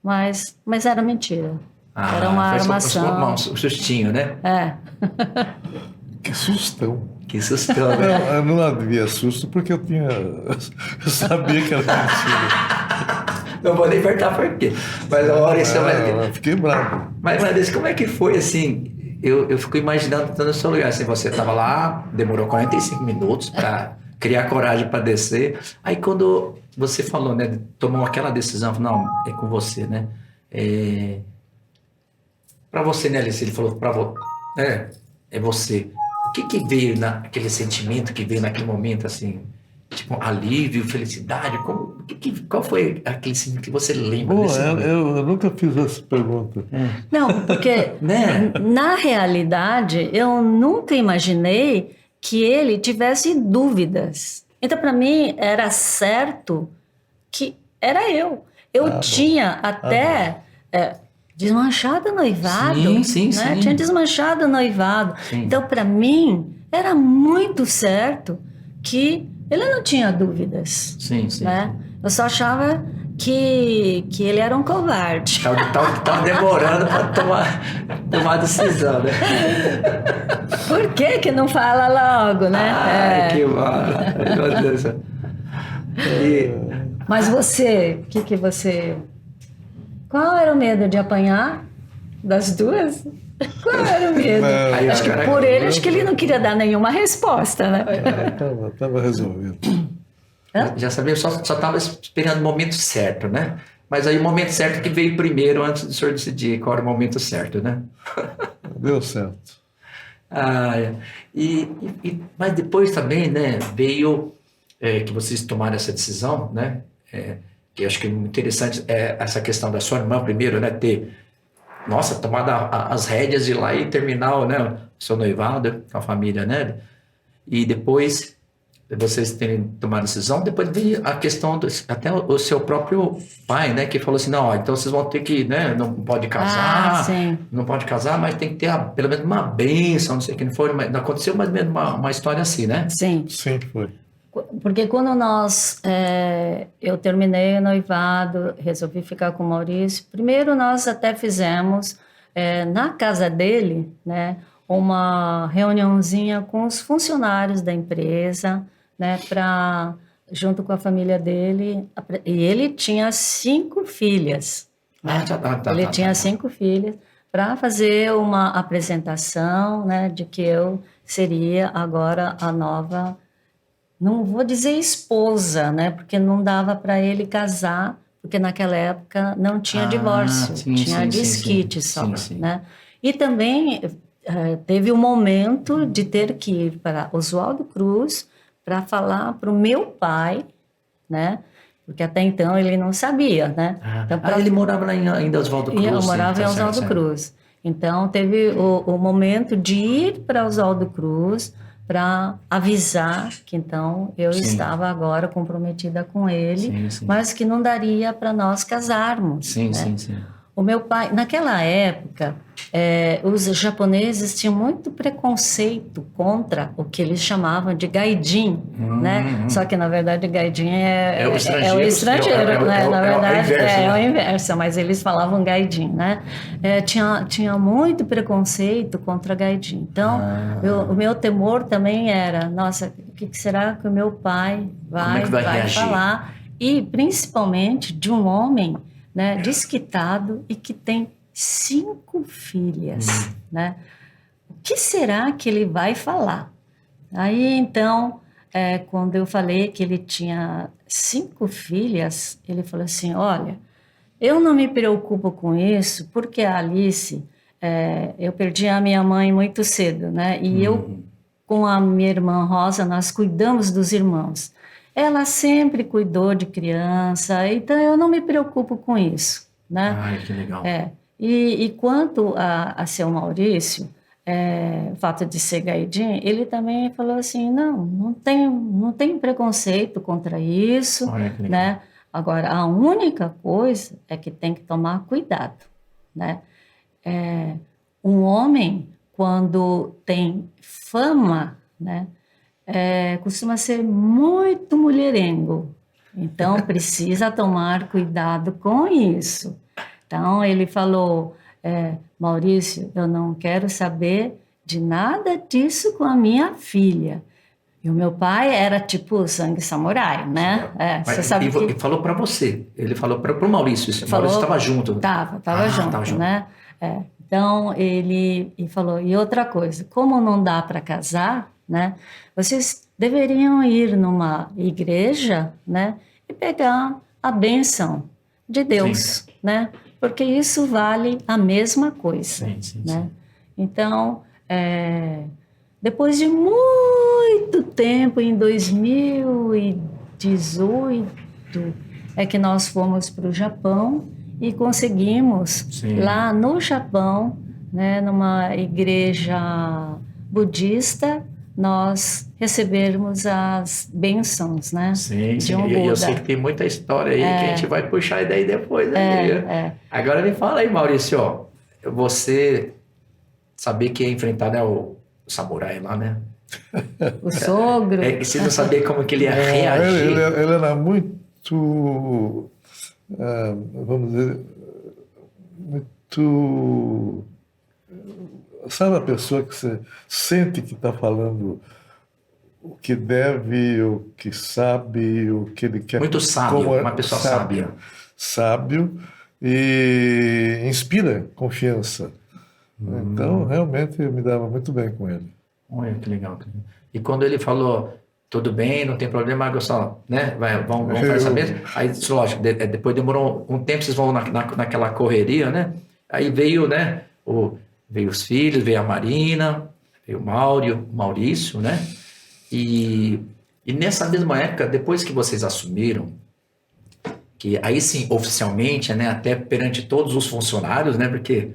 Mas era mentira. Era uma armação. Um sustinho, né? Que sustão. Que sustão, né? Eu não havia susto porque eu sabia que era mentira. Não vou nem perguntar por quê. Mas a hora isso eu fiquei bravo. Mas como é que foi assim? Eu fico imaginando estando no seu lugar. Assim, você estava lá, demorou 45 minutos para criar coragem para descer. Aí quando você falou, né? Tomou aquela decisão, não, é com você, né? Para você, né, Alice? Ele falou para você, é você. O que veio naquele sentimento que veio naquele momento, assim? Tipo, alívio, felicidade? Qual foi aquele sentimento que você lembra desse momento? Eu nunca fiz essa pergunta. Não, porque na realidade eu nunca imaginei que ele tivesse dúvidas. Então, para mim, era certo que era eu. Eu tinha até desmanchado o noivado. Sim. Tinha desmanchado o noivado. Sim. Então, para mim, era muito certo que ele não tinha dúvidas. Sim. Né? Eu só achava que ele era um covarde. Tava demorando para tomar decisão, né? Por que não fala logo, né? Ai, que mal. Meu Deus do céu. Mas você, o que você... Qual era o medo de apanhar das duas? Qual era o medo? Acho que por ele, acho que ele não queria dar nenhuma resposta, né? Estava resolvido. Já sabia, só estava esperando o momento certo, né? Mas aí o momento certo que veio primeiro, antes do senhor decidir qual era o momento certo, né? Deu certo. Mas depois também, né, veio que vocês tomaram essa decisão, né? Que eu acho que é muito interessante essa questão da sua irmã primeiro, né? Tomado as rédeas de ir lá e terminar, né, o seu noivado com a família, né? E depois vocês terem tomado a decisão, depois veio a questão até o seu próprio pai, né, que falou assim, não, então vocês vão ter que, né, não pode casar, não pode casar, mas tem que ter pelo menos uma bênção, não sei o que não foi, mas não aconteceu mais ou menos uma história assim, né? Sim, foi. Porque quando eu terminei o noivado, resolvi ficar com o Maurício, primeiro nós até fizemos na casa dele, né, uma reuniãozinha com os funcionários da empresa, né, junto com a família dele, e ele tinha 5 filhas. Né? Ele tinha 5 filhas, para fazer uma apresentação, né, de que eu seria agora a nova... Não vou dizer esposa, né? Porque não dava para ele casar, porque naquela época não tinha divórcio, tinha desquite só, né? E também teve um momento de ter que ir para Oswaldo Cruz para falar para o meu pai, né? Porque até então ele não sabia, né? Então, ele morava lá ainda em Oswaldo Cruz. Eu morava em Oswaldo Cruz. Então teve o momento de ir para Oswaldo Cruz para avisar que então eu estava agora comprometida com ele, mas que não daria para nós casarmos. Sim. O meu pai, naquela época, os japoneses tinham muito preconceito contra o que eles chamavam de gaijin, né? Só que, na verdade, gaijin é o estrangeiro, né? Na verdade, é o inverso, mas eles falavam gaijin, né? Tinha muito preconceito contra gaijin. Então, o meu temor também era, nossa, o que será que o meu pai vai falar? E, principalmente, de um homem, né, desquitado e que tem 5 filhas, né? O que será que ele vai falar? Aí, então, quando eu falei que ele tinha 5 filhas, ele falou assim, olha, eu não me preocupo com isso, porque a Alice, eu perdi a minha mãe muito cedo, né? E eu, com a minha irmã Rosa, nós cuidamos dos irmãos. Ela sempre cuidou de criança, então eu não me preocupo com isso, né? Ai, que legal. E quanto a seu Maurício, o fato de ser gaidinho, ele também falou assim, não tem preconceito contra isso, né? Agora, a única coisa é que tem que tomar cuidado, né? Um homem, quando tem fama, né? Costuma ser muito mulherengo, então precisa tomar cuidado com isso. Então, ele falou, Maurício, eu não quero saber de nada disso com a minha filha. E o meu pai era tipo sangue samurai, né? Você sabe que... E falou para você, ele falou para o Maurício, o Maurício estava junto. Estava junto, né? Então, ele falou, e outra coisa, como não dá para casar, né? Vocês deveriam ir numa igreja, né? E pegar a bênção de Deus, né? Porque isso vale a mesma coisa, né? Então, depois de muito tempo, em 2018, é que nós fomos para o Japão e conseguimos, lá no Japão, né, numa igreja budista, nós recebermos as bênçãos, né? De um Buda. Eu sei que tem muita história aí que a gente vai puxar daí depois. Agora me fala aí, Maurício, ó, você saber que ia enfrentar, né, o samurai lá, né? O sogro. Você não sabia como que ele ia reagir. Ele era muito, vamos dizer, muito... Sabe a pessoa que você sente que está falando o que deve, o que sabe, o que ele quer... Muito sábio, uma pessoa sábia. Sábio e inspira confiança. Então, realmente, eu me dava muito bem com ele. Olha, que legal. E quando ele falou, tudo bem, não tem problema, Gustavo, né? Vamos fazer essa mesmo? Aí, lógico, depois demorou um tempo, vocês vão naquela correria, né? Aí veio, né, veio os filhos, veio a Marina, veio o Maurício, né? E nessa mesma época, depois que vocês assumiram, que aí sim, oficialmente, né, até perante todos os funcionários, né, porque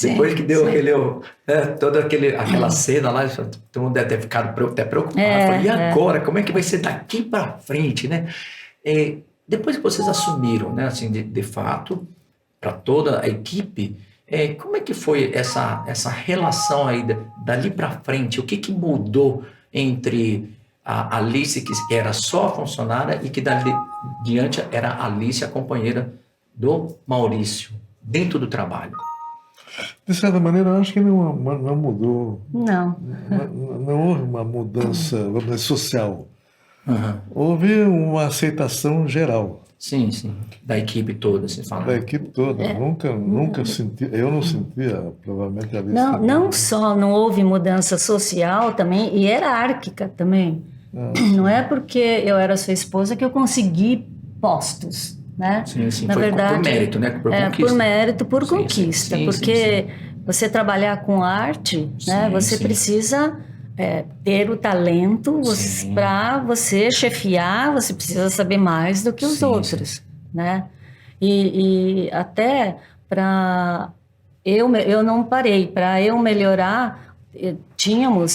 depois que deu toda aquela cena lá, todo mundo deve ter ficado até preocupado. E agora, como é que vai ser daqui para frente, né? Depois que vocês assumiram, né, assim, de fato, para toda a equipe, como é que foi essa relação aí dali para frente? O que mudou entre a Alice, que era só funcionária, e que dali diante era a Alice, a companheira do Maurício, dentro do trabalho? De certa maneira, eu acho que não mudou. Não. Não houve uma mudança, vamos dizer, social. Houve uma aceitação geral. Sim. Da equipe toda, você fala. Da equipe toda. Nunca senti, eu não sentia, provavelmente, a Alice. Não só não houve mudança social também, e hierárquica também. Não é porque eu era sua esposa que eu consegui postos, né? Sim. Na verdade, por mérito, né? Por conquista. Por mérito, por conquista. Porque você trabalhar com arte, né? Você precisa ter o talento para você chefiar, você precisa saber mais do que os outros, né? E até para eu não parei, para eu melhorar,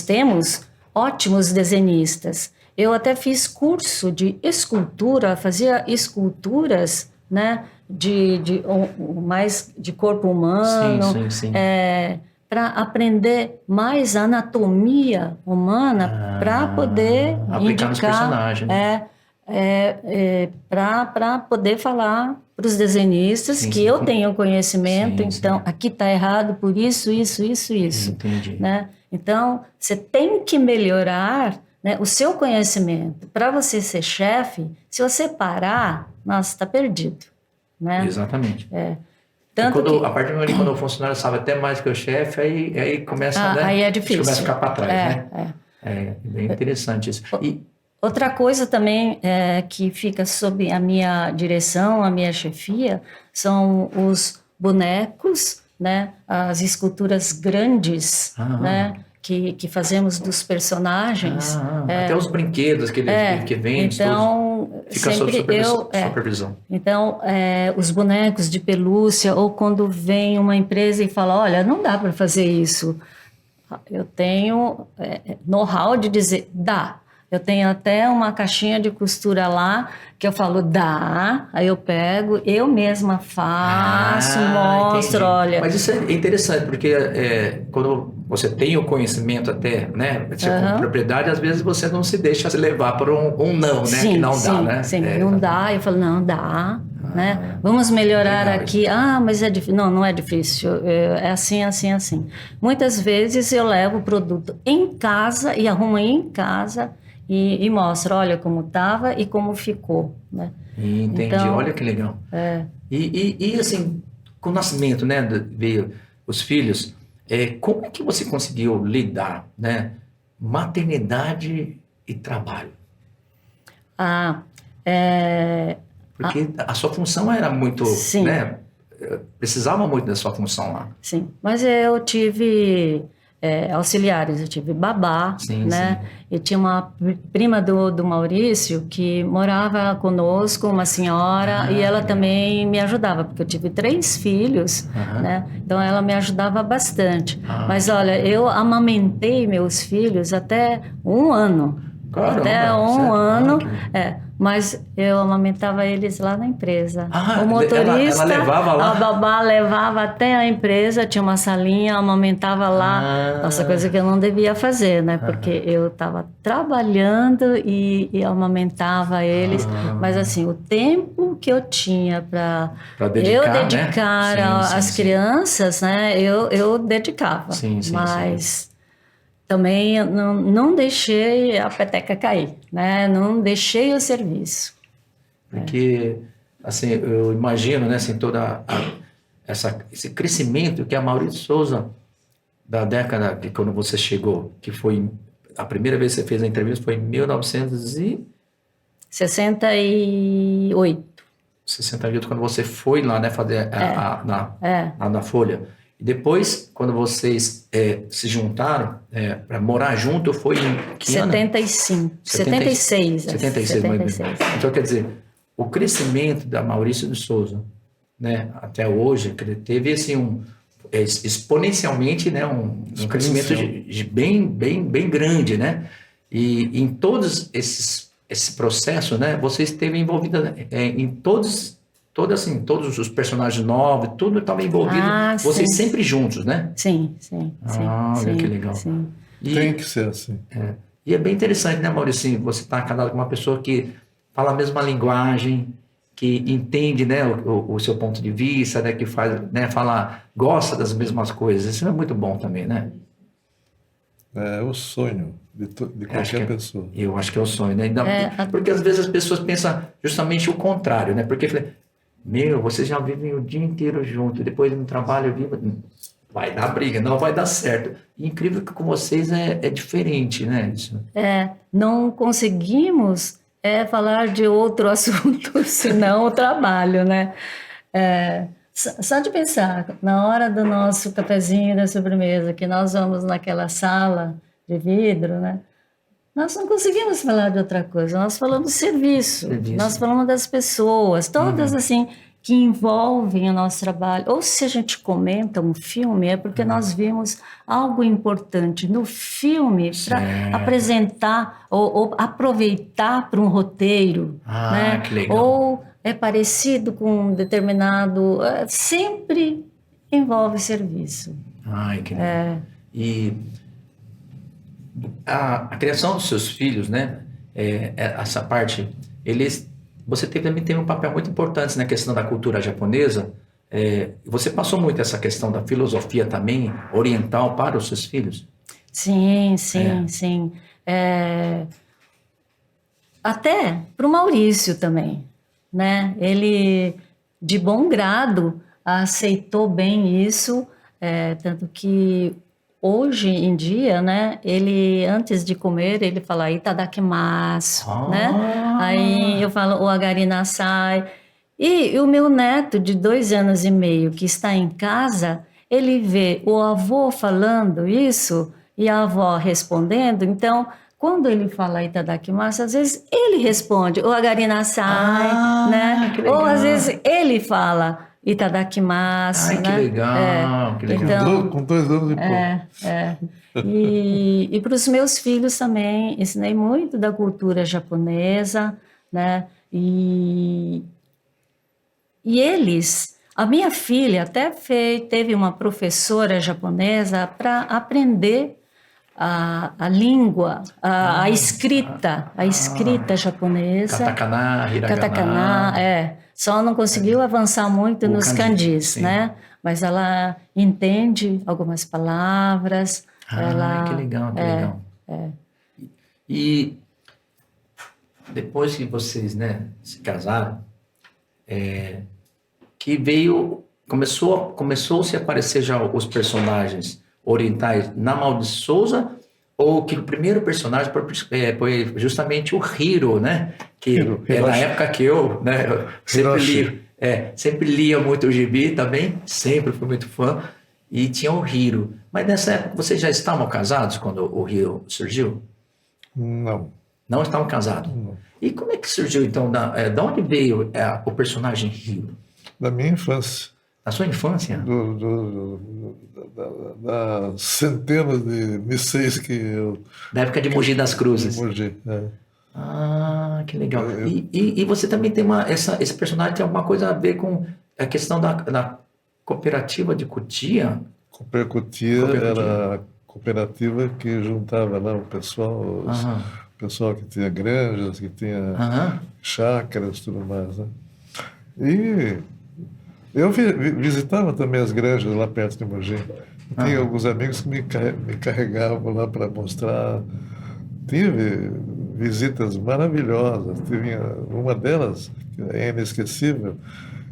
temos ótimos desenhistas. Eu até fiz curso de escultura, fazia esculturas né? Mais de corpo humano, Sim. para aprender mais anatomia humana, para poder aplicar nos personagens, né? Para poder falar para os desenhistas que eu tenho conhecimento, então aqui está errado por isso. Entendi. Né? Então, você tem que melhorar, né, o seu conhecimento. Para você ser chefe, se você parar, nossa, está perdido. Né? Exatamente. Tanto a partir do momento quando o funcionário sabe até mais que o chefe, aí começa, né? aí é difícil. Começa a ficar para trás, né? É bem interessante isso. Outra coisa também que fica sob a minha direção, a minha chefia, são os bonecos, né? As esculturas grandes, né? Que fazemos dos personagens. Até os brinquedos que vendem, então, fica sob supervisão. Então, os bonecos de pelúcia, ou quando vem uma empresa e fala, olha, não dá para fazer isso. Eu tenho know-how de dizer, dá. Eu tenho até uma caixinha de costura lá que eu falo, dá, aí eu pego, eu mesma faço, mostro, entendi. olha. Mas isso é interessante, porque quando você tem o conhecimento até, né, você com propriedade, às vezes você não se deixa levar por um não, né, sim, que não dá, né? Sim, não dá, eu falo, não, dá, né, vamos melhorar aqui, mas é difícil, não é difícil, é assim. Muitas vezes eu levo o produto em casa e arrumo em casa, e mostra, olha como estava e como ficou, né? Entendi, então, olha que legal. E assim, com o nascimento, né, veio os filhos, como é que você conseguiu lidar, né, maternidade e trabalho? Porque a sua função era muito, sim. Né, precisava muito da sua função lá. Sim, mas eu tive auxiliares, eu tive babá, né? E tinha uma prima do Maurício que morava conosco, uma senhora, e ela também me ajudava, porque eu tive 3 filhos, né? Então ela me ajudava bastante. Mas olha, eu amamentei meus filhos até 1 ano. Caramba, até 1 ano, mas eu amamentava eles lá na empresa. O motorista, ela levava lá? A babá levava até a empresa, tinha uma salinha, amamentava lá. Nossa, coisa que eu não devia fazer, né? Porque eu estava trabalhando e amamentava eles. Mas assim, o tempo que eu tinha para eu dedicar, né? às crianças, né? Eu dedicava. Mas também eu não deixei a peteca cair, né? Não deixei o serviço. Porque, assim, eu imagino, né, assim, esse crescimento que a Maurício Souza, da década que quando você chegou, que foi a primeira vez que você fez a entrevista foi em 1968. 68, quando você foi lá, né, fazer na Folha. E depois, quando vocês se juntaram para morar junto, foi em que 75. 76. 76. Então, quer dizer, o crescimento da Maurício de Souza, né, até hoje, teve assim, exponencialmente, né, um crescimento bem grande, né? E em todos esse processo, né, você esteve envolvida em todos os personagens novos, tudo estava envolvido, vocês sempre juntos, né? Sim. Olha que legal. Tem que ser assim. E é bem interessante, né, Maurício? Você está casado com uma pessoa que fala a mesma linguagem, que entende, né, o seu ponto de vista, né, que faz, né, gosta das mesmas coisas. Isso é muito bom também, né? É o sonho de qualquer pessoa. Eu acho que é o sonho, né? Porque às vezes as pessoas pensam justamente o contrário, né? Porque vocês já vivem o dia inteiro junto, depois no trabalho vai dar briga, não vai dar certo. E incrível que com vocês é diferente, né? Isso. Não conseguimos falar de outro assunto, senão o trabalho, né? Só de pensar, na hora do nosso cafezinho da sobremesa, que nós vamos naquela sala de vidro, né? Nós não conseguimos falar de outra coisa, nós falamos de serviço. Nós falamos das pessoas, todas assim, que envolvem o nosso trabalho. Ou se a gente comenta um filme, é porque nós vimos algo importante no filme para apresentar ou aproveitar para um roteiro, né? Que legal. Ou é parecido com um determinado... sempre envolve serviço. Ai, que legal. E a criação dos seus filhos, né? Essa parte, você também tem um papel muito importante na questão da cultura japonesa. Você passou muito essa questão da filosofia também oriental para os seus filhos? Sim, sim. Até para o Maurício também, né? Ele, de bom grado, aceitou bem isso, tanto que hoje em dia, né? Ele, antes de comer, ele fala itadakimasu, né? Aí eu falo o agarinasai. E o meu neto de 2 anos e meio, que está em casa, ele vê o avô falando isso e a avó respondendo. Então, quando ele fala itadakimasu, às vezes ele responde o agarinasai, né? Que legal. Ou às vezes ele fala itadakimasu, Ai, né? que legal, que legal. Então, Com 2 anos e pouco. E para os meus filhos também ensinei muito da cultura japonesa, né? E eles, a minha filha até teve uma professora japonesa para aprender a língua, a escrita japonesa. Katakana, hiragana. Katakana, só não conseguiu avançar muito nos kanjis, né? Mas ela entende algumas palavras. Que legal, que legal. E depois que vocês, né, se casaram, que começou-se a aparecer já os personagens orientais na Maurício de Souza, ou que o primeiro personagem foi justamente o Hiro, né? Que é na época que eu, né, sempre lia muito o gibi também, sempre fui muito fã, e tinha o Hiro. Mas nessa época vocês já estavam casados quando o Hiro surgiu? Não. Não estavam casados? Não. E como é que surgiu, então, de onde veio o personagem Hiro? Da minha infância. Da sua infância? Das centenas de misseis que eu... Da época de Mogi das Cruzes. De Mogi, que legal. E você também tem esse personagem tem alguma coisa a ver com a questão da cooperativa de Cotia? Cooperativa era a cooperativa que juntava lá o pessoal, o pessoal que tinha granjas, que tinha chácaras e tudo mais, né? E eu visitava também as granjas lá perto de Mogi. Tinha alguns amigos que me carregavam lá para mostrar. Tive visitas maravilhosas. Tive uma delas, que é inesquecível.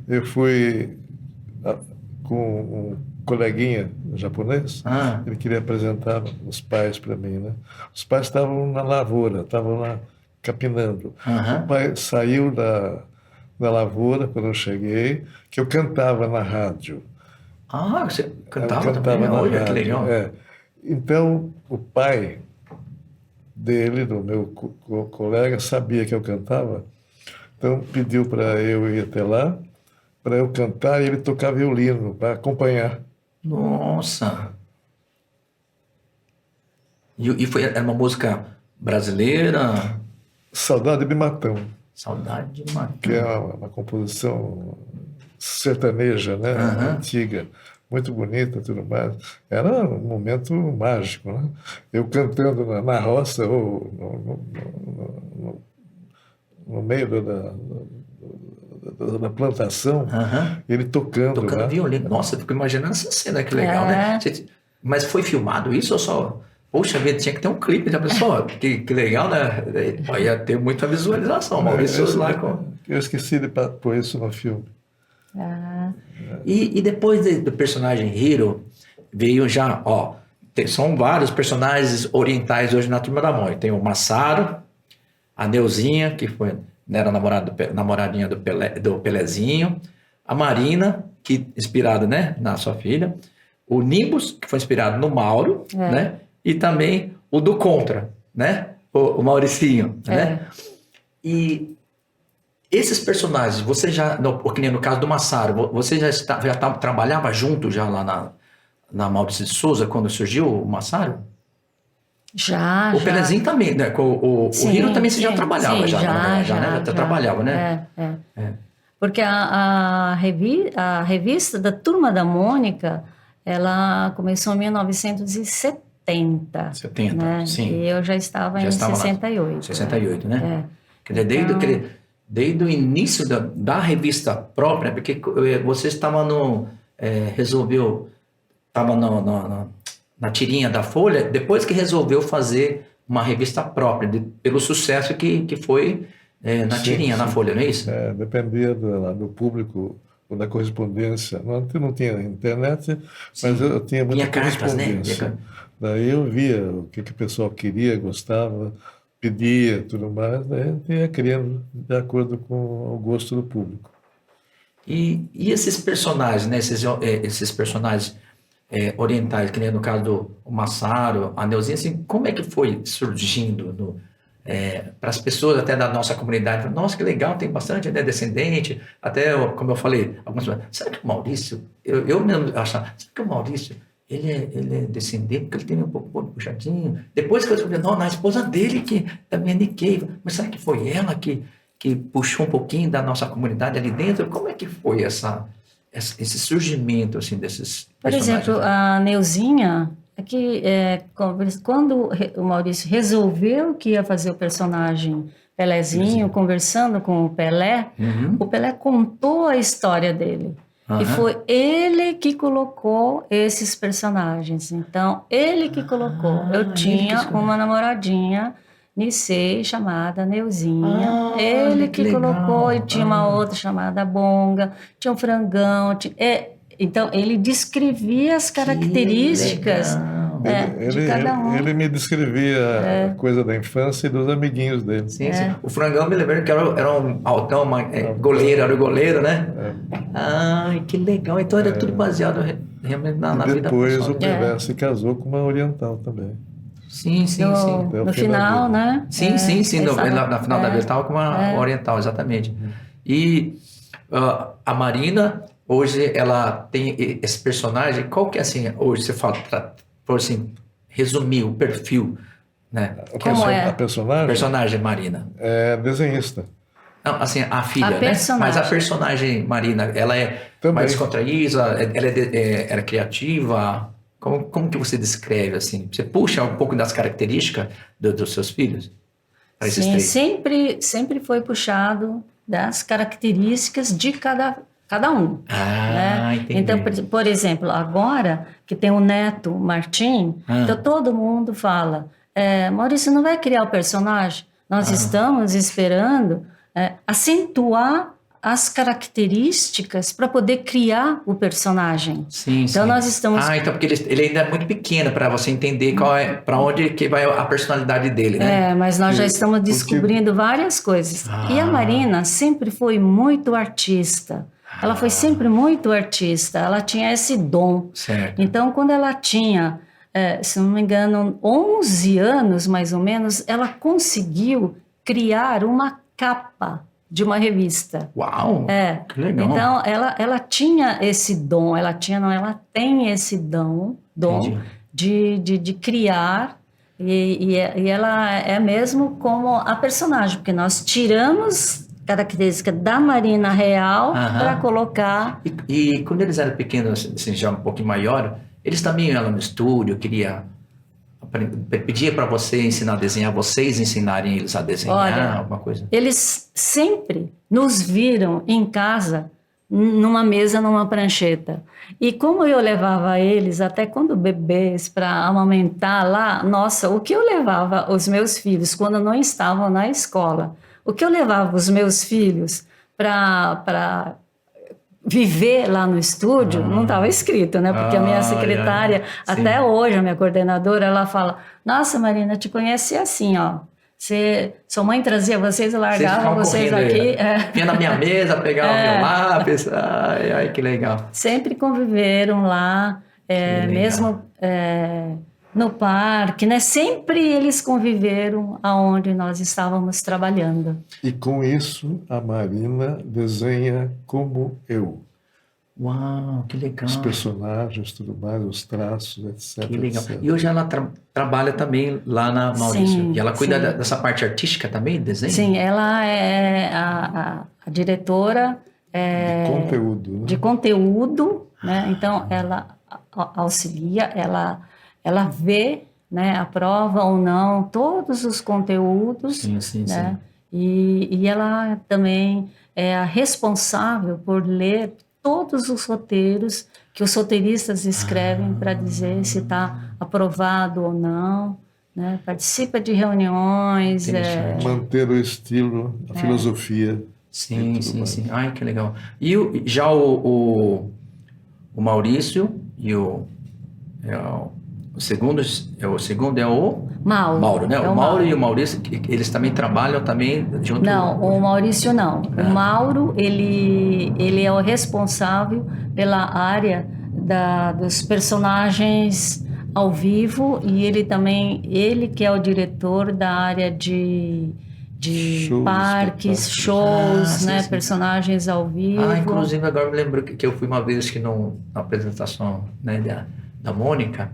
Eu fui com um coleguinha japonês. Ele queria apresentar os pais para mim, né? Os pais estavam na lavoura, estavam lá capinando. O pai saiu da lavoura quando eu cheguei, que eu cantava na rádio. Você cantava também? Olha, rádio, que legal. Então, o pai dele, do meu colega, sabia que eu cantava, então pediu para eu ir até lá, para eu cantar, e ele tocar violino, para acompanhar. Nossa! Era uma música brasileira? Saudade de Matão. Saudade de Matão. Que é uma composição sertaneja, né? Antiga, muito bonita, tudo mais. Era um momento mágico, né? Eu cantando na roça ou no meio da plantação, ele tocando violino. Nossa, eu fico imaginando essa cena, que legal, né? Mas foi filmado isso ou só... Poxa vida, tinha que ter um clipe da pessoa. Que legal, né? Ia ter muita visualização. Maurício lá eu esqueci de pôr isso no filme. E depois do personagem Hiro, veio já, são vários personagens orientais hoje na Turma da Mônica. Tem o Masaru, a Neuzinha, que era namoradinha do Pelezinho, a Marina, que inspirada, né, na sua filha, o Nimbus, que foi inspirado no Mauro, né? E também o do Contra, né? O Mauricinho, né? E esses personagens, você já, que nem no caso do Massaro, você trabalhava junto já lá na Maurício de Souza, quando surgiu o Massaro? Já. O Pelezinho também, né? O Hiro também você já trabalhava, já trabalhava, né? Porque a revista da Turma da Mônica, ela começou em 1970. 70, né? sim. E eu já estava Já em estava lá. 68. 68, né? É. Quer dizer, desde o início da revista própria, porque você estava resolveu, estava na tirinha da Folha, depois que resolveu fazer uma revista própria, pelo sucesso que foi na Sim, tirinha, na sim. Folha, não é isso? Dependia do público ou da correspondência. Não tinha internet, mas eu tinha muita Tinha cartas, né? correspondência. Daí eu via o que o pessoal queria, gostava, pedia, tudo mais, daí eu ia criando de acordo com o gosto do público. E esses personagens, né? Esses personagens orientais, que nem no caso do Massaro, a Neuzinha, assim, como é que foi surgindo para as pessoas até da nossa comunidade? Nossa, que legal, tem bastante, né, descendente, até, como eu falei, algumas pessoas, será que o Maurício, eu mesmo achava, será que o Maurício, ele é descendente, porque ele tem um pouco puxadinho? Depois que eu descobri, não, na esposa dele, que também é Nikkei, mas será que foi ela que puxou um pouquinho da nossa comunidade ali dentro? Como é que foi esse surgimento, assim, desses Por personagens? exemplo, a Neuzinha, quando o Maurício resolveu que ia fazer o personagem Pelézinho, conversando com o Pelé contou a história dele. E foi ele que colocou esses personagens. Então, ele que colocou. Eu tinha uma namoradinha, Nicei, chamada Neuzinha. Ele que colocou, e tinha uma outra chamada Bonga, tinha um frangão. Então, ele descrevia as características de cada um. Ele me descrevia a coisa da infância e dos amiguinhos dele. Sim, sim. O frangão me lembrando que era um altão, goleiro, era o goleiro, né? Ai, que legal. Então era tudo baseado realmente na vida pessoal. Depois pessoal. o Pelé se casou com uma oriental também. Sim. No final, né? Sim. Na final da vida estava com uma oriental, exatamente. E a Marina, hoje, ela tem esse personagem. Qual que é, assim, hoje você fala, por assim, resumir o perfil, né? A personagem? Personagem Marina. É desenhista. Não, assim, a filha, né? Mas a personagem Marina, ela é Também. mais descontraída, ela é criativa. Como que você descreve, assim? Você puxa um pouco das características dos seus filhos? Sim, sempre foi puxado das características de cada um. Né? Entendi. Então, por exemplo, agora que tem o neto Martim, então todo mundo fala, Maurício, não vai criar o personagem? Nós estamos esperando acentuar as características para poder criar o personagem. Sim. Então nós estamos... então porque ele ainda é muito pequeno para você entender para onde que vai a personalidade dele, né? Mas nós já estamos descobrindo várias coisas. E a Marina sempre foi muito artista. Ela foi sempre muito artista. Ela tinha esse dom. Certo. Então, quando ela tinha, se não me engano, 11 anos, mais ou menos, ela conseguiu criar uma capa de uma revista. Uau! Que legal. Então, ela tinha esse dom, ela tem esse dom de criar, e ela é mesmo como a personagem, porque nós tiramos característica da Marina real para colocar... E quando eles eram pequenos, assim, já um pouquinho maior, eles também iam no estúdio, pedia para você ensinar a desenhar, vocês ensinarem eles a desenhar, alguma coisa? Eles sempre nos viram em casa, numa mesa, numa prancheta. E como eu levava eles, até quando bebês, para amamentar lá, nossa, o que eu levava os meus filhos quando não estavam na escola? O que eu levava os meus filhos para viver lá no estúdio, não estava escrito, né? Porque a minha secretária, até hoje, a minha coordenadora, ela fala, nossa, Marina, te conheci assim, ó. Sua mãe trazia vocês e largava vocês aqui. Vinha na minha mesa, pegava o meu lápis. Ai, que legal. Sempre conviveram lá, mesmo no parque, né? Sempre eles conviveram aonde nós estávamos trabalhando. E com isso, a Marina desenha como eu. Uau, que legal. Os personagens, tudo mais, os traços, etc. Que legal. Etc. E hoje ela trabalha também lá na Maurício. Sim, e ela cuida dessa parte artística também, desenho? Sim, ela é a diretora de conteúdo, né? de conteúdo, né? Então ela auxilia, ela vê, né, aprova ou não todos os conteúdos, Sim, sim, né? sim. E ela também é a responsável por ler todos os roteiros que os roteiristas escrevem para dizer se está aprovado ou não, né? Participa de reuniões, Interessante. Manter o estilo, a filosofia e Sim, tudo sim, mais. sim. Ai, que legal. E já o Maurício e o segundo, o segundo é o Mauro. Mauro, né? É O o Mauro e Mauro. o Maurício, eles também trabalham também junto. Não, o Maurício não. O Mauro, ele é o responsável pela área dos personagens ao vivo e ele também, ele que é o diretor da área de Shows, parques, espetáculos. shows, Sim, né, sim. personagens ao vivo. Inclusive agora eu me lembro que eu fui uma vez que na apresentação, né, da Mônica,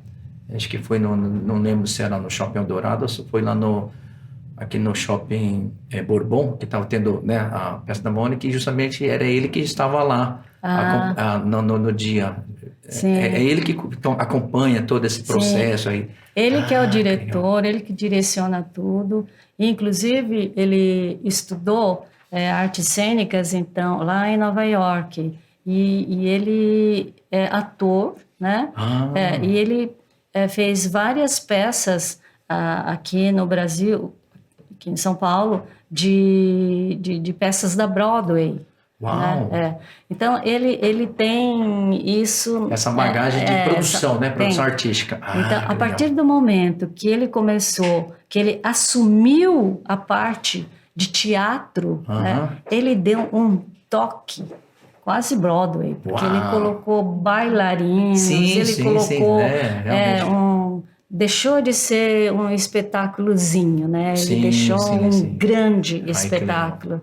acho que foi não lembro se era no Shopping Eldorado ou se foi lá aqui no Shopping Bourbon, que estava tendo, né, a peça da Mônica, e justamente era ele que estava lá no dia. Sim. É ele que acompanha todo esse processo aí. Ele que é o Que legal. diretor, ele que direciona tudo. Inclusive, ele estudou artes cênicas, então, lá em Nova York. E ele é ator, né? E ele fez várias peças aqui no Brasil, aqui em São Paulo, de peças da Broadway. Uau! Né? Então, ele tem isso... Essa bagagem de produção, né? Produção artística. Então, a partir do momento que ele começou, que ele assumiu a parte de teatro, né, ele deu um toque quase Broadway, porque ele colocou bailarinos, ele colocou deixou de ser um espetáculozinho, né? Ele deixou um grande espetáculo.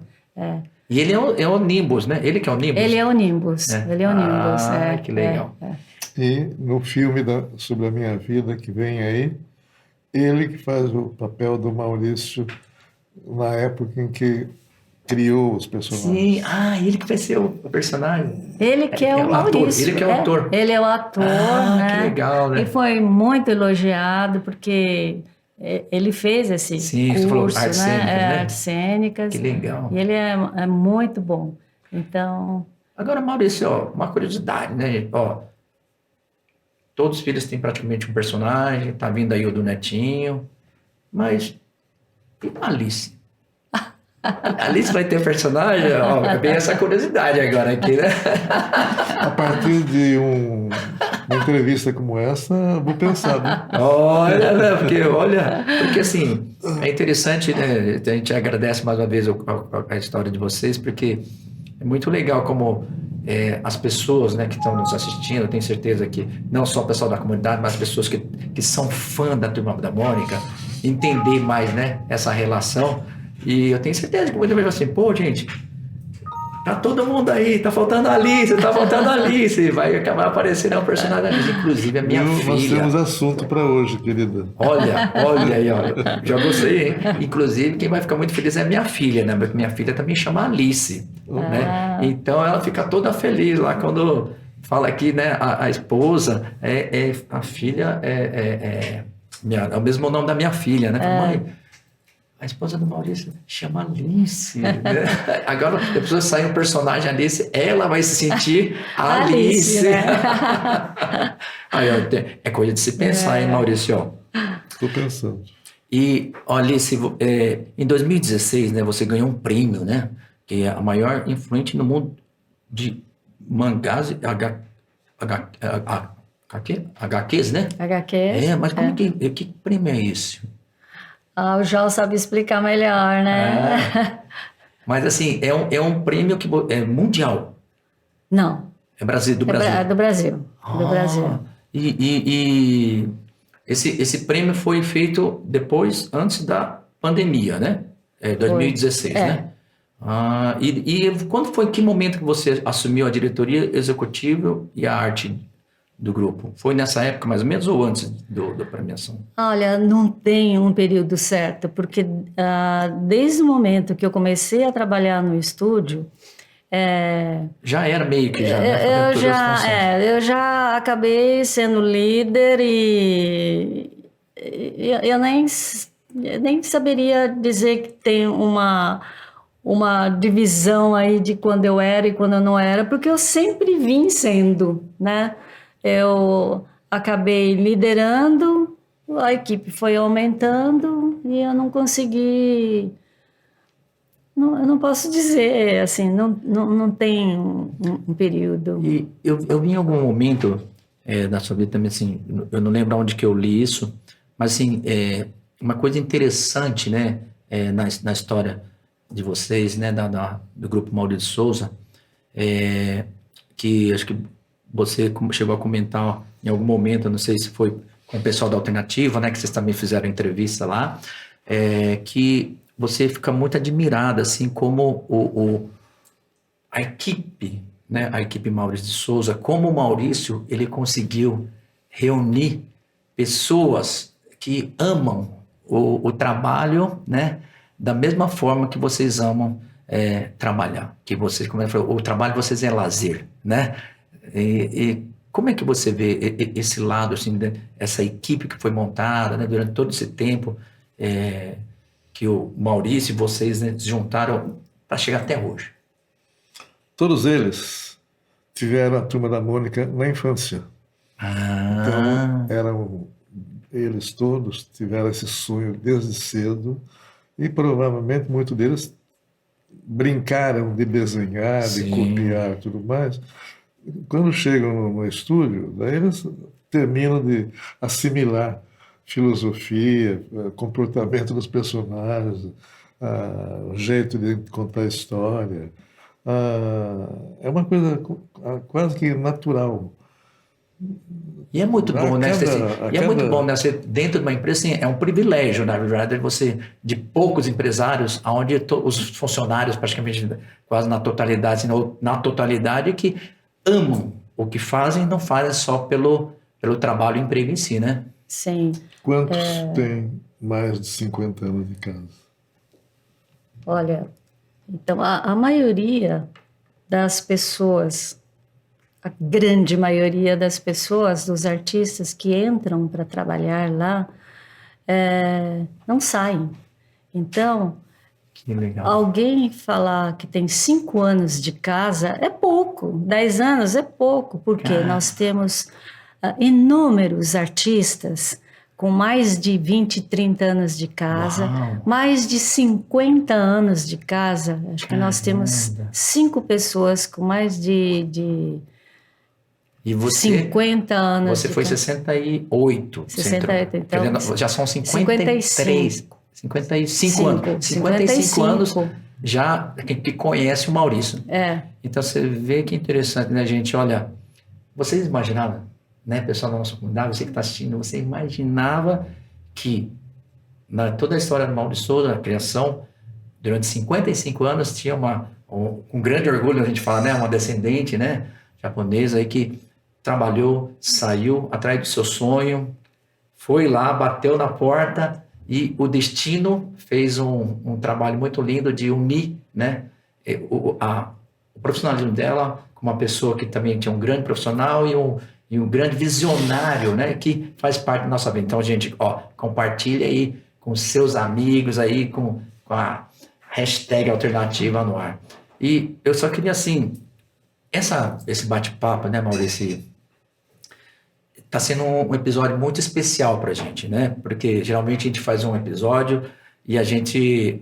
E ele é o Nimbus, né? Ele que é o Nimbus? Ele é o Nimbus. Ele é o Nimbus. Que legal. E no filme sobre a minha vida que vem aí, ele que faz o papel do Maurício na época em que criou os personagens. Sim, ele que vai ser o personagem. Ele que é o Maurício. Ele que é o ator. Ele é o ator, né? Que legal, né? E foi muito elogiado porque ele fez esse curso, falou artes cênicas, né? Artes cênicas. Que legal. E ele é muito bom. Então... Agora, Maurício, uma curiosidade, né? Todos os filhos têm praticamente um personagem, tá vindo aí o do Netinho, mas e a Alice? A Alice vai ter personagem? É bem essa curiosidade agora aqui, né? A partir de uma entrevista como essa, vou pensar, né? Olha, né? Porque assim, é interessante, né? A gente agradece mais uma vez a história de vocês, porque é muito legal como as pessoas, né, que estão nos assistindo, eu tenho certeza que não só o pessoal da comunidade, mas as pessoas que são fã da Turma da Mônica, entender mais, né, essa relação. E eu tenho certeza que muita gente vai assim, pô, gente, tá todo mundo aí, tá faltando a Alice, vai acabar aparecendo um personagem da Alice, inclusive a minha filha. Nós temos assunto para hoje, querida. Olha aí, olha, já gostei, hein? Inclusive, quem vai ficar muito feliz é a minha filha, né? Minha filha também chama Alice, né? Então, ela fica toda feliz lá quando fala aqui, né? A esposa, a filha é o mesmo nome da minha filha, né? Mãe, a esposa do Maurício chama Alice. Né? Agora, depois sai um personagem Alice, ela vai se sentir Alice. Né? Aí, é coisa de se pensar, hein, Maurício? Estou pensando. E, Alice, em 2016, né, você ganhou um prêmio, né? Que é a maior influente no mundo de mangás, HQs, né? HQs. Mas como que prêmio é esse? O João sabe explicar melhor, né? Mas assim, é um prêmio que é mundial. Não. É do Brasil. Do Brasil. Do Brasil. E esse prêmio foi feito antes da pandemia, né? 2016, né? E quando foi, que momento que você assumiu a diretoria executiva e a arte do grupo? Foi nessa época mais ou menos ou antes da premiação? Olha, não tem um período certo, porque desde o momento que eu comecei a trabalhar no estúdio, Já era meio que já, né? Fazendo todas as funções. Eu já acabei sendo líder e eu nem saberia dizer que tem uma divisão aí de quando eu era e quando eu não era, porque eu sempre vim sendo, né? Eu acabei liderando, a equipe foi aumentando e eu não consegui. Eu não posso dizer, assim, não tem um período. E eu vi em algum momento da sua vida também, assim, eu não lembro onde que eu li isso, mas, assim, uma coisa interessante, né, na história de vocês, né, do Grupo Maurício de Souza, que acho que você chegou a comentar em algum momento, eu não sei se foi com o pessoal da Alternativa, né, que vocês também fizeram entrevista lá, que você fica muito admirado, assim, como a equipe, né, a equipe Maurício de Souza, como o Maurício, ele conseguiu reunir pessoas que amam o trabalho, né, da mesma forma que vocês amam trabalhar, que vocês, como ele falou, o trabalho de vocês é lazer, né, e como é que você vê esse lado, assim, essa equipe que foi montada, né, durante todo esse tempo, que o Maurício e vocês, né, se juntaram para chegar até hoje? Todos eles tiveram a Turma da Mônica na infância. Então, eles todos tiveram esse sonho desde cedo e provavelmente muitos deles brincaram de desenhar, de copiar e tudo mais. Quando chegam no estúdio, daí eles terminam de assimilar filosofia, comportamento dos personagens, o jeito de contar a história. É uma coisa quase que natural. E é muito bom, né? É muito bom, né? Você, dentro de uma empresa, assim, é um privilégio, na verdade, você, de poucos empresários, onde os funcionários, praticamente quase na totalidade, que amam o que fazem, não fazem só pelo trabalho e emprego em si, né? Sim. Quantos têm mais de 50 anos de casa? Olha, então a maioria das pessoas, a grande maioria das pessoas, dos artistas que entram para trabalhar lá, não saem. Então, que legal. Alguém falar que tem 5 anos de casa é pouco, 10 anos é pouco, porque nós temos inúmeros artistas com mais de 20, 30 anos de casa, mais de 50 anos de casa. Acho que nós temos 5 pessoas com mais de e você, 50 anos. Você foi 68. 68, então. Já são 53. 55 anos. 55 anos já que conhece o Maurício. Então você vê que interessante, né, gente? Olha, vocês imaginavam, né, pessoal da nossa comunidade, você que está assistindo, você imaginava que toda a história do Maurício Souza, a criação, durante 55 anos, tinha com grande orgulho, a gente fala, né, uma descendente, né, japonesa aí que trabalhou, saiu atrás do seu sonho, foi lá, bateu na porta e o destino fez um trabalho muito lindo de unir, né, o profissionalismo dela com uma pessoa que também tinha um grande profissional e um grande visionário, né, que faz parte da nossa vida. Então, gente, compartilha aí com seus amigos aí, com a hashtag Alternativa no ar. E eu só queria, assim, esse bate-papo, né, Maurício, está sendo um episódio muito especial para a gente, né, porque geralmente a gente faz um episódio e a gente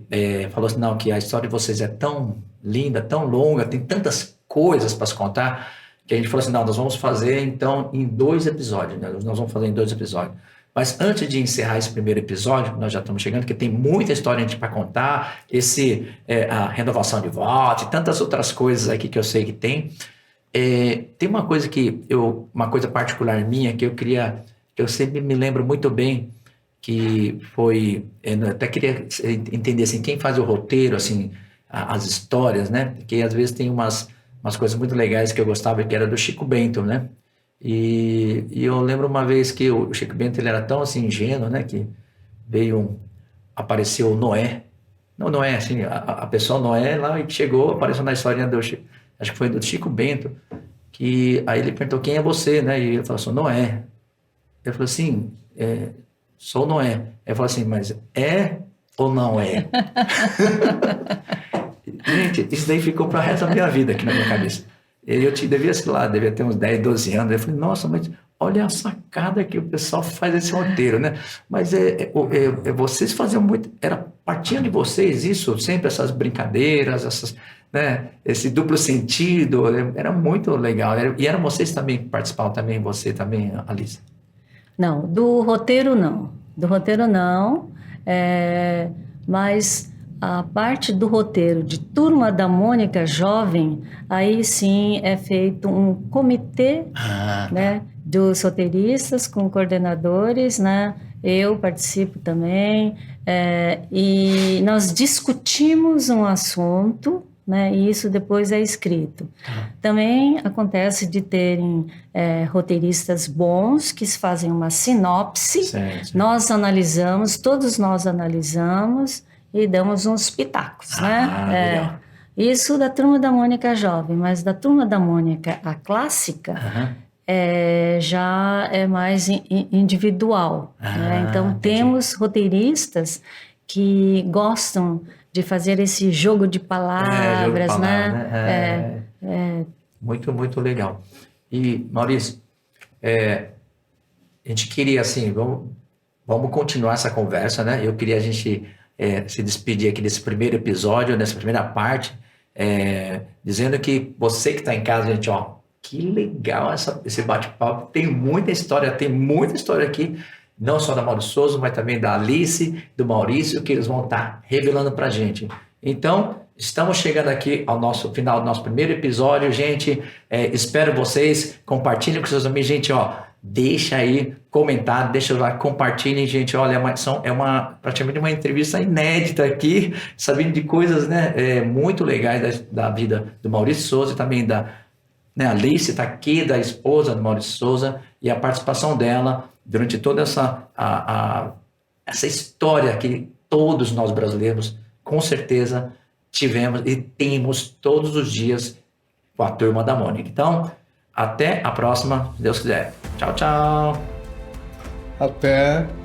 falou assim, não, que a história de vocês é tão linda, tão longa, tem tantas coisas para se contar, que a gente falou assim, não, nós vamos fazer então em 2 episódios, né? Nós vamos fazer em 2 episódios. Mas antes de encerrar esse primeiro episódio, nós já estamos chegando, porque tem muita história para contar, a renovação de votos e tantas outras coisas aqui que eu sei que tem. Tem uma coisa uma coisa particular minha que eu sempre me lembro muito bem, que foi, eu até queria entender assim, quem faz o roteiro, assim, as histórias, né? Porque às vezes tem umas coisas muito legais que eu gostava, que era do Chico Bento, né? E eu lembro uma vez que o Chico Bento, ele era tão assim ingênuo, né? Que apareceu Noé. Não, Noé, assim, a pessoa Noé lá, e chegou, apareceu na historinha do Chico. acho que foi do Chico Bento, que aí ele perguntou quem é você, né? E ele falou assim, Noé. Ele falou assim, sou Noé. Ele falou assim, mas é ou não é? Gente, isso daí ficou para o resto da minha vida aqui na minha cabeça. Eu devia, sei lá, devia ter uns 10, 12 anos. Eu falei, nossa, mas olha a sacada que o pessoal faz esse roteiro, né? Mas vocês faziam muito, partia de vocês isso, sempre essas brincadeiras, essas, né, esse duplo sentido, era muito legal. E eram vocês também que participavam também, você também, Alice? Não, do roteiro não. Do roteiro não, mas a parte do roteiro de Turma da Mônica Jovem, aí sim é feito um comitê, né, dos roteiristas com coordenadores, né? Eu participo também, e nós discutimos um assunto, né? E isso depois é escrito. Também acontece de terem roteiristas bons que fazem uma sinopse, certo. Nós analisamos, todos nós analisamos e damos uns pitacos, né? Isso da Turma da Mônica Jovem, mas da Turma da Mônica, a clássica, já é mais individual, né? Então, temos roteiristas que gostam de fazer esse jogo de palavras, né? Muito, muito legal. E, Maurício, a gente queria, assim, vamos continuar essa conversa, né? Eu queria a gente se despedir aqui desse primeiro episódio, dessa primeira parte, dizendo que você que está em casa, gente, ó, que legal esse bate-papo, tem muita história aqui, não só da Maurício Souza, mas também da Alice, do Maurício, que eles vão estar revelando para a gente. Então, estamos chegando aqui ao final do nosso primeiro episódio, gente. Espero vocês, compartilhem com seus amigos, gente, ó, deixa aí comentário, deixa lá, compartilhem, gente. Olha, praticamente uma entrevista inédita aqui, sabendo de coisas, né, muito legais da vida do Maurício Souza e também da Alice está aqui, da esposa do Maurício Souza, e a participação dela durante toda essa história que todos nós brasileiros, com certeza, tivemos e temos todos os dias com a Turma da Mônica. Então, até a próxima, se Deus quiser. Tchau, tchau. Até.